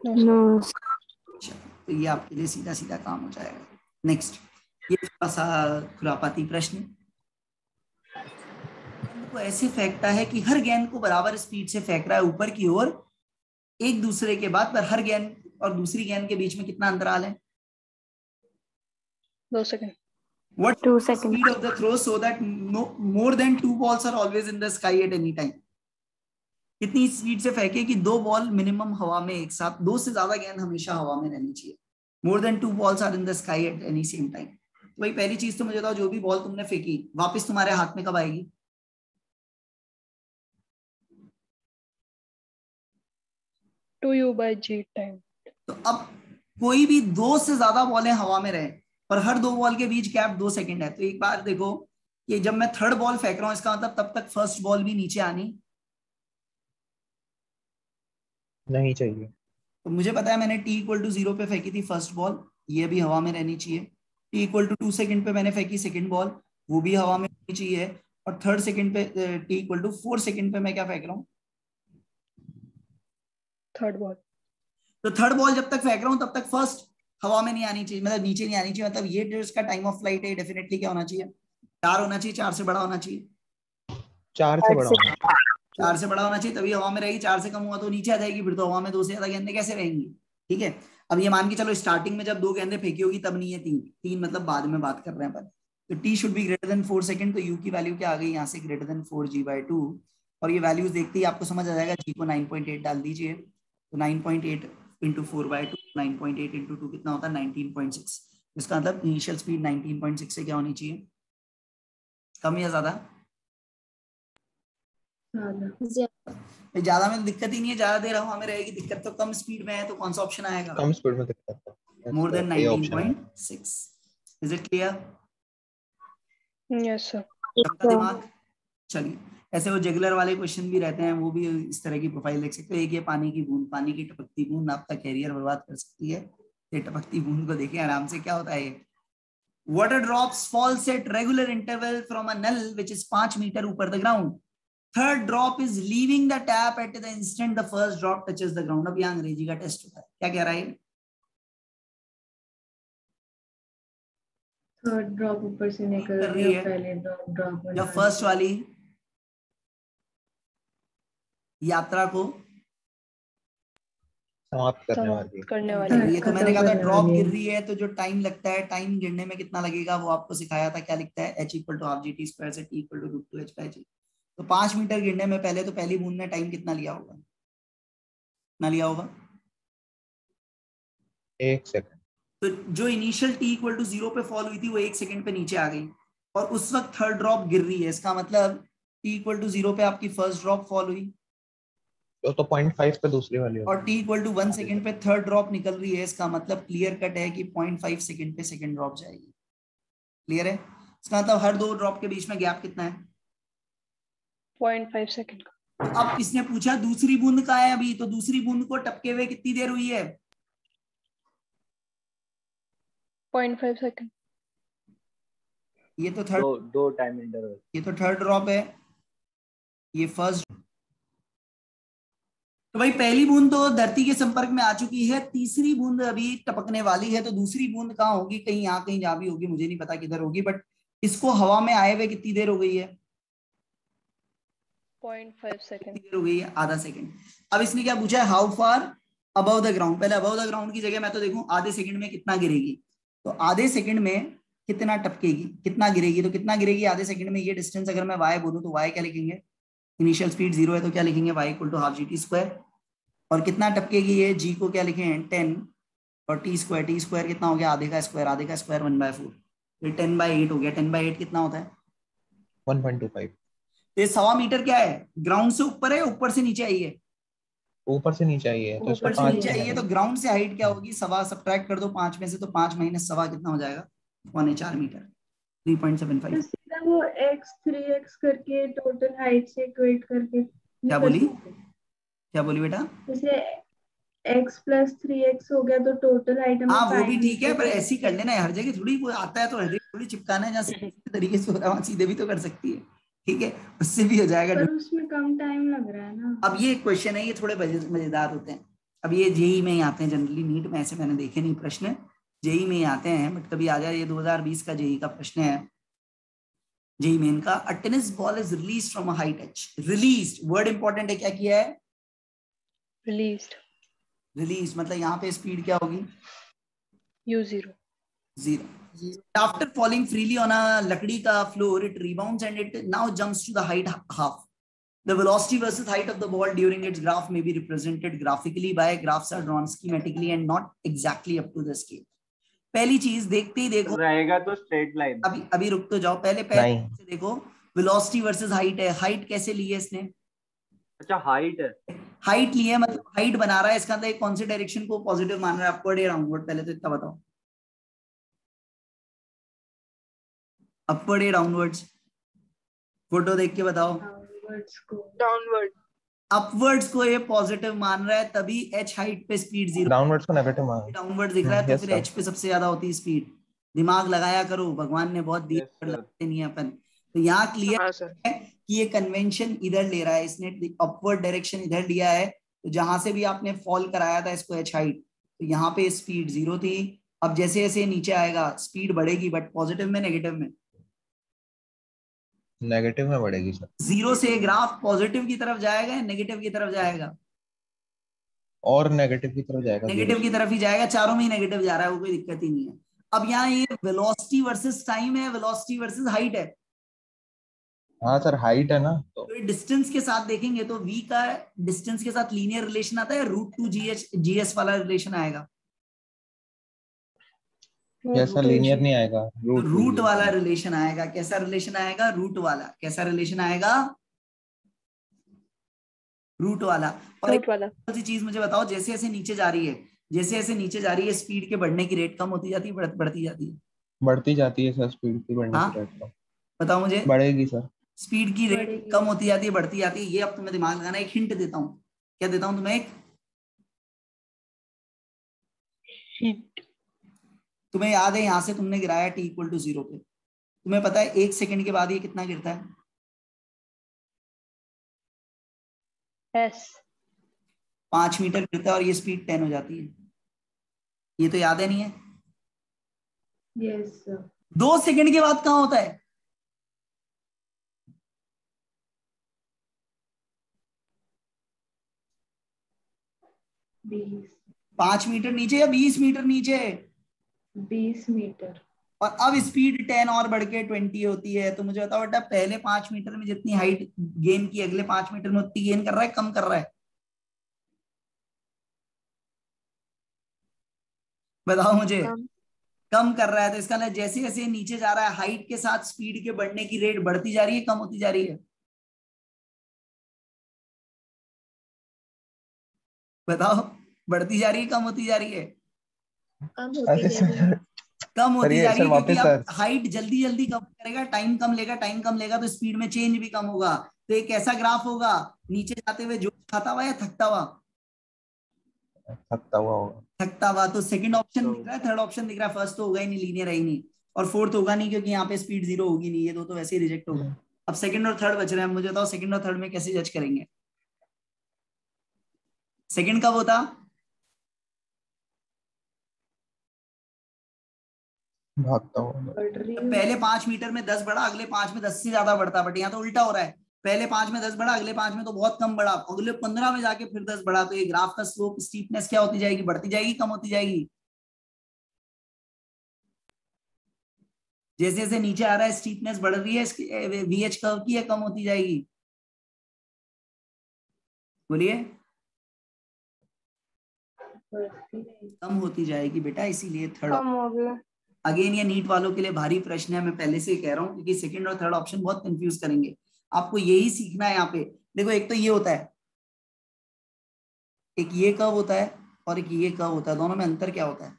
नो। अच्छा, तो ये आपके लिए सीधा सीधा काम हो जाएगा। नेक्स्ट, ये थोड़ा सा खुरापाती प्रश्न। को ऐसे फेंकता है कि हर गेंद को बराबर स्पीड से फेंक रहा है ऊपर की ओर एक दूसरे के बाद, पर हर गेंद और दूसरी गेंद के बीच में कितना अंतराल है? 2 second. What 2 seconds speed of the throw so that more than 2 balls are always in the sky at any time? कितनी स्पीड से फेंके कि 2 बॉल मिनिमम हवा में एक साथ, 2 से ज्यादा गेंद हमेशा हवा में रहनी चाहिए। More than 2 balls are in the sky at any same time। तो भाई पहली चीज तो मुझे बताओ, जो भी बॉल तुमने फेंकी वापस तुम्हारे हाथ में कब आएगी? Two u by g time. तो अब कोई भी 2 से ज्यादा बॉलें हवा में रहे पर हर 2 बॉल के बीच गैप 2 सेकंड है, तो एक बार देखो कि जब मैं थर्ड बॉल फेंक रहा हूं इसका मतलब तब तक फर्स्ट बॉल भी नीचे आनी नहीं चाहिए। तो मुझे पता है मैंने t=0 पे फेंकी थी फर्स्ट बॉल, ये भी हवा में रहनी चाहिए। t=2 सेकंड पे मैंने फेंकी सेकंड बॉल, वो भी हवा में रहनी चाहिए। और थर्ड सेकंड पे t=4 सेकंड पे मैं क्या फेंक रहा हूँ? Third ball. तो थर्ड बॉल जब तक फेंक रहा हूँ तब तक फर्स्ट हवा में नहीं आनी चाहिए, मतलब नीचे नहीं आनी चाहिए। मतलब ये जो इसका टाइम ऑफ फ्लाइट है डेफिनेटली क्या होना चाहिए? 4 होना चाहिए, 4 से बड़ा होना चाहिए। 4 से बड़ा होना चाहिए। 4 से बड़ा होना चाहिए तभी हवा में रहेगी, 4 से कम हुआ तो नीचे आ जाएगी, फिर तो हवा में 2 से ज्यादा गेंदें कैसे रहेंगी? ठीक है, अब ये मान के चलो स्टार्टिंग में जब 2 गेंदें फेंकी होगी तब नहीं है 3 मतलब बाद में बात कर रहे हैं पर। तो t should be greater than 4 second, तो u की वैल्यू क्या आ गई यहाँ से? Greater than 4g/2। और ये वैल्यूज देखते ही आपको समझ आ जाएगा, g को 9.8 डाल दीजिए, तो 9.8 इंटू 4/2, 9.8 इंटू 2 कितना होता है? 19.6। इसका मतलब इनिशियल स्पीड 19.6 से क्या होनी चाहिए? कम या ज्यादा? ज्यादा में दिक्कत ही नहीं है, ज्यादा देर हवा में रहेगी, दिक्कत तो कम स्पीड में है, तो कौन सा ऑप्शन आएगा? कम स्पीड में दिक्कत है। More than 19.6। Is it clear? Yes sir. सबका दिमाग? चलिए, ऐसे वो जगलर वाले क्वेश्चन भी रहते हैं, वो भी इस तरह की प्रोफाइल देख सकते हो। एक ये पानी की बूंद, पानी की टपकती बूंद आपका कैरियर बर्बाद कर सकती है। ये टपकती बूंद को देखिए आराम से, क्या होता है ये? Water drops falls at regular interval from a नल व्हिच इज 5 मीटर ऊपर the ground. Third drop is leaving the tap at the instant the first drop touches the ground. अब यहाँ अंग्रेजी का टेस्ट होता है, क्या कह रहा है? थर्ड ड्रॉप ऊपर से निकल रही है, पहले ड्रॉप जब फर्स्ट वाली यात्रा को समाप्त करने वाली है। तो मैंने कहा था ड्रॉप गिर रही है तो जो टाइम लगता है, टाइम गिरने में कितना लगेगा वो आपको सिखाया था, क्या लिखता है? h = ½ GT² से t = √2h/g। तो 5 मीटर गिरने में पहले तो पहली बूंद ने टाइम कितना लिया होगा? कितना लिया होगा? 1 सेकंड। तो जो इनिशियल t = 0 पे फॉल हुई थी वो 1 सेकंड पे नीचे आ गई, और उस वक्त थर्ड ड्रॉप गिर रही है, इसका मतलब t = 0 पे आपकी फर्स्ट ड्रॉप फॉल हुई, तो 0.5 पे दूसरी वाली और t = 1 सेकंड पे थर्ड ड्रॉप निकल रही है, इसका मतलब क्लियर कट है कि 0.5 सेकंड पे सेकंड ड्रॉप जाएगी। क्लियर है? इसका मतलब हर 2 ड्रॉप के बीच में गैप कितना है? 0.5 सेकंड। अब इसने पूछा दूसरी बूंद कहाँ है अभी, तो दूसरी बूंद को टपके हुए कितनी देर हुई है? 0.5 सेकंड। ये तो थर्ड, दो टाइम इंटरवल, ये तो थर्ड ड्रॉप है, ये फर्स्ट। तो भाई पहली बूंद तो धरती के संपर्क में आ चुकी है, तीसरी बूंद अभी टपकने वाली है, तो दूसरी बूंद कहाँ होगी? कहीं यहाँ कहीं जहाँ भी होगी, मुझे नहीं पता किधर होगी, बट इसको हवा में आए हुए कितनी देर हो गई है? 0.5 सेकंड। देर हो गई है, आधा सेकंड। अब इसने क्या पूछा है? How far above the ground. पहले अबव द ग्राउंड की जगह मैं तो देखूं आधे सेकंड में कितना गिरेगी, तो आधे सेकंड में कितना टपकेगी, कितना गिरेगी, तो कितना गिरेगी आधे सेकंड में? ये डिस्टेंस अगर मैं y बोलूं तो y क्या लिखेंगे? इनिशियल स्पीड 0 है तो क्या लिखेंगे? y = ½ GT²। और कितना टपकेगी ये? g को क्या लिखें? 10, और t² कितना हो गया? आधे का स्क्वायर, आधे का स्क्वायर 1/4, फिर 10/8 हो गया। 10/8 कितना होता है? 1.25। तो 1.25 मीटर क्या है? ग्राउंड से ऊपर है, ऊपर से नीचे आई है? ऊपर से नीचे आई है, तो इसका ऊपर से 5 नीचे आई है, तो ग्राउंड से हाइट क्या होगी? 1.25 सब्ट्रैक्ट कर दो 5 में से, तो 5 - 1.25 कितना हो जाएगा? 4 मीटर, 3.75। तो सीधा वो x 3x करके टोटल हाइट से इक्वेट करके क्या बोली? क्या बोली बेटा? जैसे x + 3x हो गया तो टोटल हाइट हमें हाँ वो भी 5 ठीक है, पर मीटर ऐसी कर लेना, हर जगह थोड़ी वो आता है तो हर जगह थोड़ी चिपकाना है, जहाँ सीधे तरीके से हो रहा है वहाँ सीधे भी तो कर सकती है, ठीक है, उससे भी हो जाएगा। पर उसमें कम टाइम लग रहा है ना। अब ये क्वेश्चन है, ये थोड़े मजेदार होते हैं। अब ये जेई में ही आते हैं जनरली, नीट में ऐसे मैंने देखे नहीं प्रश्न, जेई में ही आते हैं, बट कभी आ जाए। ये 2020 का जेई का प्रश्न है, जेई मेन का। A tennis ball is release from a high touch. Release word important है, क्या किया है? Released. रिलीज, मतलब यहाँ पे स्पीड क्या होगी? U0. 0. After falling freely on a लकड़ी का floor, it rebounds and it now jumps to the height half. The velocity versus height of the ball during its graph may be represented graphically by graphs are drawn schematically and not exactly up to the scale. पहली चीज देखते ही देखो, रहेगा तो straight line. अभी रुक तो जाओ, पहले से देखो, वेलोसिटी वर्सेस हाइट है। हाइट कैसे ली है इसने? अच्छा हाइट है, हाइट ली है, मतलब हाइट बना रहा है, इसका अंदर कौन से डायरेक्शन को पॉजिटिव मान रहा है? अपवर्ड या डाउनवर्ड? पहले तो इतना बताओ, अपवर्ड या डाउनवर्ड्स? फोटो देख के बताओ। डाउनवर्ड। अपवर्ड्स को ये पॉजिटिव मान रहा है, तभी एच हाइट पे स्पीड 0, डाउनवर्ड्स को नेगेटिव मान। डाउनवर्ड दिख रहा है, तो फिर एच पे सबसे ज्यादा होती है स्पीड। दिमाग लगाया करो, भगवान ने बहुत दिया, लगाते नहीं अपन। तो यहाँ क्लियर है कि ये कन्वेंशन इधर ले रहा है इसने, अपवर्ड डायरेक्शन इधर लिया है, तो जहां से भी आपने फॉल कराया था इसको एच हाइट, तो यहाँ पे स्पीड 0 थी। अब जैसे जैसे नीचे आएगा स्पीड बढ़ेगी, बट पॉजिटिव में नेगेटिव में? नेगेटिव में बढ़ेगी सर। 0 से ग्राफ पॉजिटिव की तरफ जाएगा या नेगेटिव की तरफ जाएगा? और नेगेटिव की तरफ जाएगा। नेगेटिव की तरफ ही जाएगा, चारों में ही नेगेटिव जा रहा है, वो कोई दिक्कत ही नहीं है। अब यहाँ ये वेलोसिटी वर्सेस टाइम है, वेलोसिटी वर्सेस हाइट है। हाँ सर हाइट है ना, तो डिस्टेंस के साथ देखेंगे तो v का डिस्टेंस के साथ लीनियर रिलेशन आता है, √2 GS वाला रिलेशन आएगा। जैसा लीनियर नहीं आएगा, रूट वाला रिलेशन आएगा। कैसा रिलेशन आएगा? रूट वाला। कैसा रिलेशन आएगा? रूट वाला। और एक सी चीज मुझे बताओ, जैसे जैसे नीचे जा रही है, जैसे जैसे नीचे जा रही है, स्पीड के बढ़ने की रेट कम होती जाती है, बढ़ती जाती है? बढ़ती जाती है सर, स्पीड की बढ़ने की रेट कम। बताओ मुझे। बढ़ेगी सर। स्पीड की रेट कम होती जाती है, बढ़ती जाती है? ये अब तुम्हें दिमाग लगाना। एक हिंट देता हूँ। क्या देता हूँ तुम्हें? एक हिंट। तुम्हें याद है, यहां से तुमने गिराया t = 0 पे, तुम्हें पता है 1 सेकंड के बाद ये कितना गिरता है? S 5 मीटर गिरता है, और ये स्पीड 10 हो जाती है। ये तो याद है नहीं है? Yes sir. 2 सेकंड के बाद कहाँ होता है? 5 मीटर नीचे या 20 मीटर नीचे? 20 मीटर। और अब स्पीड 10 और बढ़ के 20 होती है। तो मुझे बताओ बेटा, पहले 5 मीटर में जितनी हाइट गेन की, अगले 5 मीटर में उतनी गेन कर रहा है, कम कर रहा है? बताओ मुझे। कम कर रहा है। तो इसका मतलब जैसे जैसे नीचे जा रहा है, हाइट के साथ स्पीड के बढ़ने की रेट बढ़ती जा रही है, कम होती जा रही है? बताओ, बढ़ती जा रही है, कम होती जा रही है? कम होती जा रही है। कम होती जा रही है, क्योंकि अब हाइट जल्दी जल्दी कम करेगा, टाइम कम लेगा, तो स्पीड में चेंज भी कम होगा। तो एक ऐसा ग्राफ होगा, नीचे जाते हुए जोश खाता हुआ या थकता हुआ? थकता हुआ। तो सेकंड ऑप्शन दिख रहा है, थर्ड ऑप्शन दिख रहा है, फर्स्ट तो होगा ही नहीं, लीनियर है ही नहीं, और फोर्थ होगा नहीं, क्योंकि यहाँ पे स्पीड 0 होगी नहीं, ये दो तो वैसे ही रिजेक्ट होगा। अब सेकंड और थर्ड बच रहे हैं। मुझे बताओ सेकंड और थर्ड में कैसे जज करेंगे? सेकंड कब होता? पहले 5 मीटर में 10 बढ़ा, अगले 5 में 10 से ज्यादा बढ़ता, बट यहाँ तो उल्टा हो रहा है। पहले 5 में 10 बढ़ा, अगले 5 में तो बहुत कम बढ़ा, अगले 15 में जाके फिर 10 बढ़ा। तो ये ग्राफ का स्लोप, स्टीपनेस क्या होती जाएगी? बढ़ती जाएगी, कम होती जाएगी? जैसे जैसे नीचे आ रहा है स्टीपनेस बढ़ रही है, VH कर्व की, है कम होती जाएगी? बोलिए। कम होती जाएगी बेटा, इसीलिए थर्ड। कम हो गया। अगेन ये नीट वालों के लिए भारी प्रश्न है, मैं पहले से ही कह रहा हूँ, क्योंकि सेकंड और थर्ड ऑप्शन बहुत कंफ्यूज करेंगे। आपको यही सीखना है यहाँ पे। देखो, एक तो ये होता है, एक ये कर्व होता है, और एक ये कर्व होता है। दोनों में अंतर क्या होता है?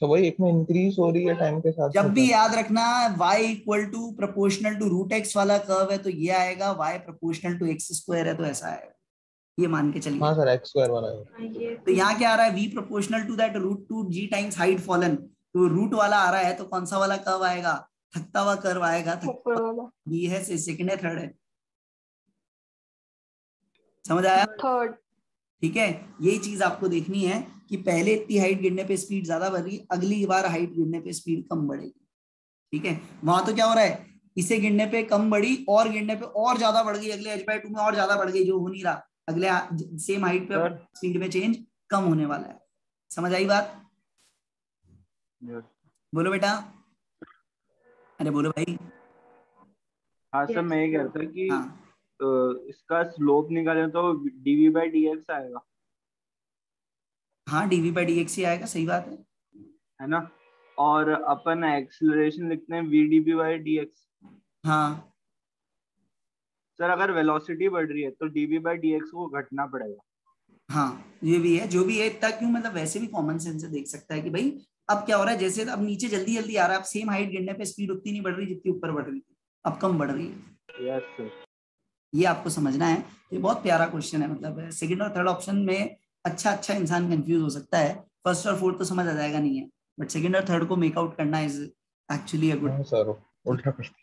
तो वही, एक में इंक्रीज हो रही है टाइम के साथ। जब भी याद रखना, y = प्रोपोर्शनल टू √x वाला कर्व है तो ये आएगा, y = x² है तो ऐसा आएगा। ये मान के चलिए। हाँ सर, x स्क्वायर वाला है। ये तो यहाँ क्या आ रहा है, v proportional to that root 2 g times height fallen. तो रूट वाला आ रहा है तो कौन सा वाला कर्व आएगा, थकता हुआ कर्व आएगा। ऊपर वाला बी है, सेकंड है, थर्ड है, समझ आया? थर्ड। ठीक है, यही चीज आपको देखनी है कि पहले इतनी हाइट गिरने पे स्पीड ज्यादा बढ़ रही, अगली बार हाइट गिरने पे स्पीड कम बढ़ेगी। ठीक है, वहां तो क्या हो रहा है, इसे गिरने पे कम बढ़ी और गिरने पे और ज्यादा बढ़ गई, अगले h/2 में और ज्यादा बढ़ गई, जो हो नहीं रहा, अगले सेम हाइट पे स्पीड में चेंज कम होने वाला है। समझ आई बात? बोलो बेटा, अरे बोलो भाई। हाँ सर, मैं ये कह रहा था कि हाँ इसका स्लोप निकाले तो dv/dx आएगा, हाँ, dv/dx ही आएगा, सही बात है ना। और अपन एक्सीलरेशन लिखते हैं v/dv/dx। हाँ सर अगर वेलोसिटी बढ़ रही है तो dv/dx को घटना पड़ेगा। हाँ, ये भी है, जो भी है इतना क्यों, मतलब वैसे भी कॉमन सेंस से देख सकता है कि भाई अब क्या हो रहा है, जैसे अब नीचे जल्दी जल्दी आ रहा है, अब सेम हाइट गिरने पे स्पीड उतनी नहीं बढ़ रही जितनी ऊपर बढ़ रही थी, अब कम बढ़ रही है। Yes sir. ये आपको समझना है। ये बहुत प्यारा क्वेश्चन है, मतलब सेकंड और थर्ड ऑप्शन में अच्छा इंसान कंफ्यूज हो सकता है, फर्स्ट और फोर्थ तो समझ आ जाएगा नहीं है, बट सेकंड और थर्ड को मेकआउट करना इज एक्चुअली अ गुड। हाँ सर, उल्टा प्रश्न।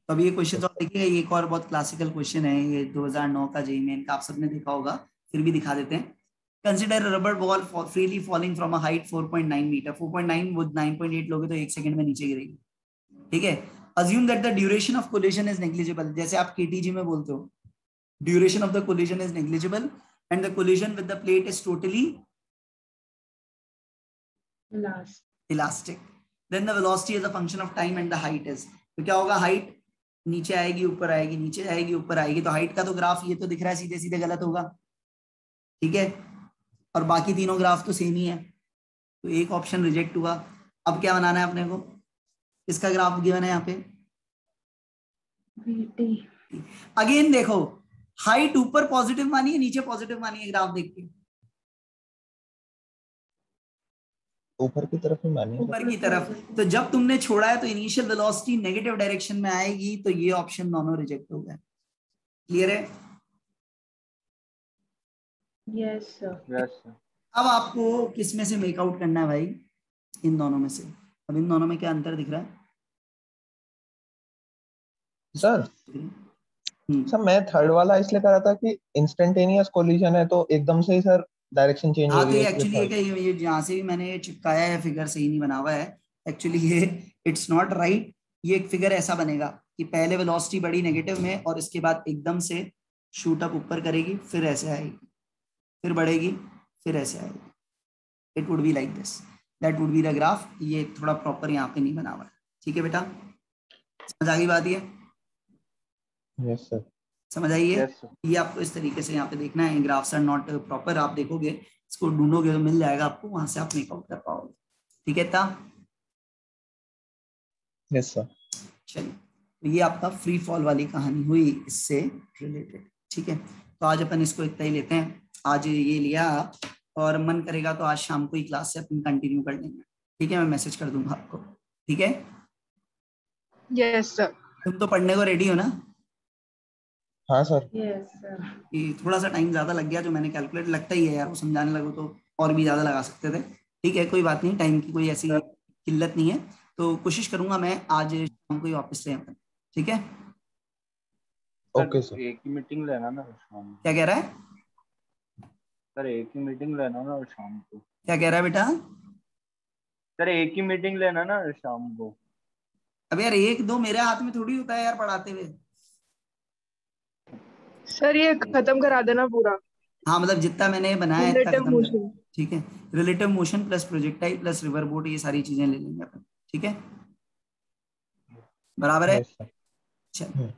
तो अब ये क्वेश्चन आप देखिएगा, ये एक और बहुत क्लासिकल क्वेश्चन है, ये 2009 का जेईई मेन का, आप सबने देखा होगा, फिर भी दिखा देते हैं। Consider rubber ball freely falling from a height 4.9 metre. 4.9 वो 9.8 लोगे तो 1 सेकंड में नीचे गिरेगी। ठीक है, assume that the duration of collision is negligible, जैसे आप केटीजी में बोलते हो, duration of the collision is negligible and the collision with the plate is totally elastic, then the velocity is a function of time and the height is. तो क्या होगा, height नीचे आएगी ऊपर आएगी, नीचे आएगी ऊपर आएगी, तो हाइट का तो ग्राफ ये तो दिख रहा है सीधे सीधे गलत होगा। ठीक है, और बाकी तीनों ग्राफ तो सेम ही है, तो एक ऑप्शन रिजेक्ट हुआ। अब क्या बनाना है अपने को, इसका ग्राफ गिवन है यहाँ पे अगेन देखो, हाइट ऊपर पॉजिटिव मानी है, नीचे पॉजिटिव मानी है, ग्राफ देख के ऊपर की तरफ ही मानिए। ऊपर की तरफ। तो जब तुमने छोड़ा है तो इनिशियल वेलोसिटी नेगेटिव डायरेक्शन में आएगी, तो ये ऑप्शन दोनों रिजेक्ट हो गए। क्लियर है? Yes sir. अब आपको किस में से मेकआउट करना है भाई, इन दोनों में से। अब इन दोनों में क्या अंतर दिख रहा है सर? सर मैं थर्ड वाला इसलिए कर रहा था कि इंस्टेंटेनियस कोलिजन है तो एकदम से ही सर डायरेक्शन चेंज हो हाँ, तो रही ये है। एक्चुअली ये जहाँ से भी मैंने चिपकाया है फिगर सही नहीं बना हुआ है एक्चुअली, ये इट्स नॉट राइट। ये एक फिगर ऐसा बनेगा कि पहले वेलोसिटी बढ़ी नेगेटिव में और इसके बाद एकदम से शूट अप ऊपर करेगी, फिर ऐसे आएगी, फिर बढ़ेगी, फिर ऐसे आएगी। It would be like this, that would be the graph. ये थोड़ा प्रॉपर यहाँ पे नहीं बना हुआ है। ठीक है बेटा, समझ आ गई बात? ये यस सर। समझ आई है? Yes, ये आपको इस तरीके से यहाँ पे देखना है, ग्राफ्स आर नॉट प्रॉपर। आप देखोगे, इसको ढूंढोगे तो मिल जाएगा आपको, वहां से आप मेकआउट कर पाओगे। ठीक है ता? Yes sir. चलिए, तो ये आपका फ्री फॉल वाली कहानी हुई इससे रिलेटेड। ठीक है, तो आज अपन इसको इतना ही लेते हैं। आज ये लिया, और मन करेगा तो आज शाम को ही क्लास से अपन कंटिन्यू कर लेंगे। ठीक है, मैं मैसेज कर दूंगा आपको। ठीक है? Yes sir. तुम तो पढ़ने को रेडी हो ना? हाँ सर। Yes sir. कि थोड़ा सा टाइम ज्यादा लग गया जो मैंने कैलकुलेट, लगता ही है यार, वो समझाने लगो तो और भी ज्यादा लगा सकते थे। ठीक है, कोई बात नहीं, टाइम की कोई ऐसी किल्लत नहीं है, तो कोशिश करूंगा मैं आज शाम को ही वापस से। ठीक है, ओके सर। एक ही मीटिंग लेना ना शाम को। क्या कह रहा है सर? एक ही मीटिंग लेना ना शाम को। क्या कह रहा है बेटा? सर एक ही मीटिंग लेना ना शाम को। अब यार एक दो मेरे हाथ में थोड़ी होता है यार पढ़ाते हुए। सर ये खत्म करा देना पूरा। हाँ, मतलब जितना मैंने बनाया है इतना रिलेटिव खत्म कर। मोशन। ठीक है, relative motion plus projectile plus river boat, ये सारी चीजें ले लेंगे अपन। ठीक है, बराबर है? Yes sir. चल।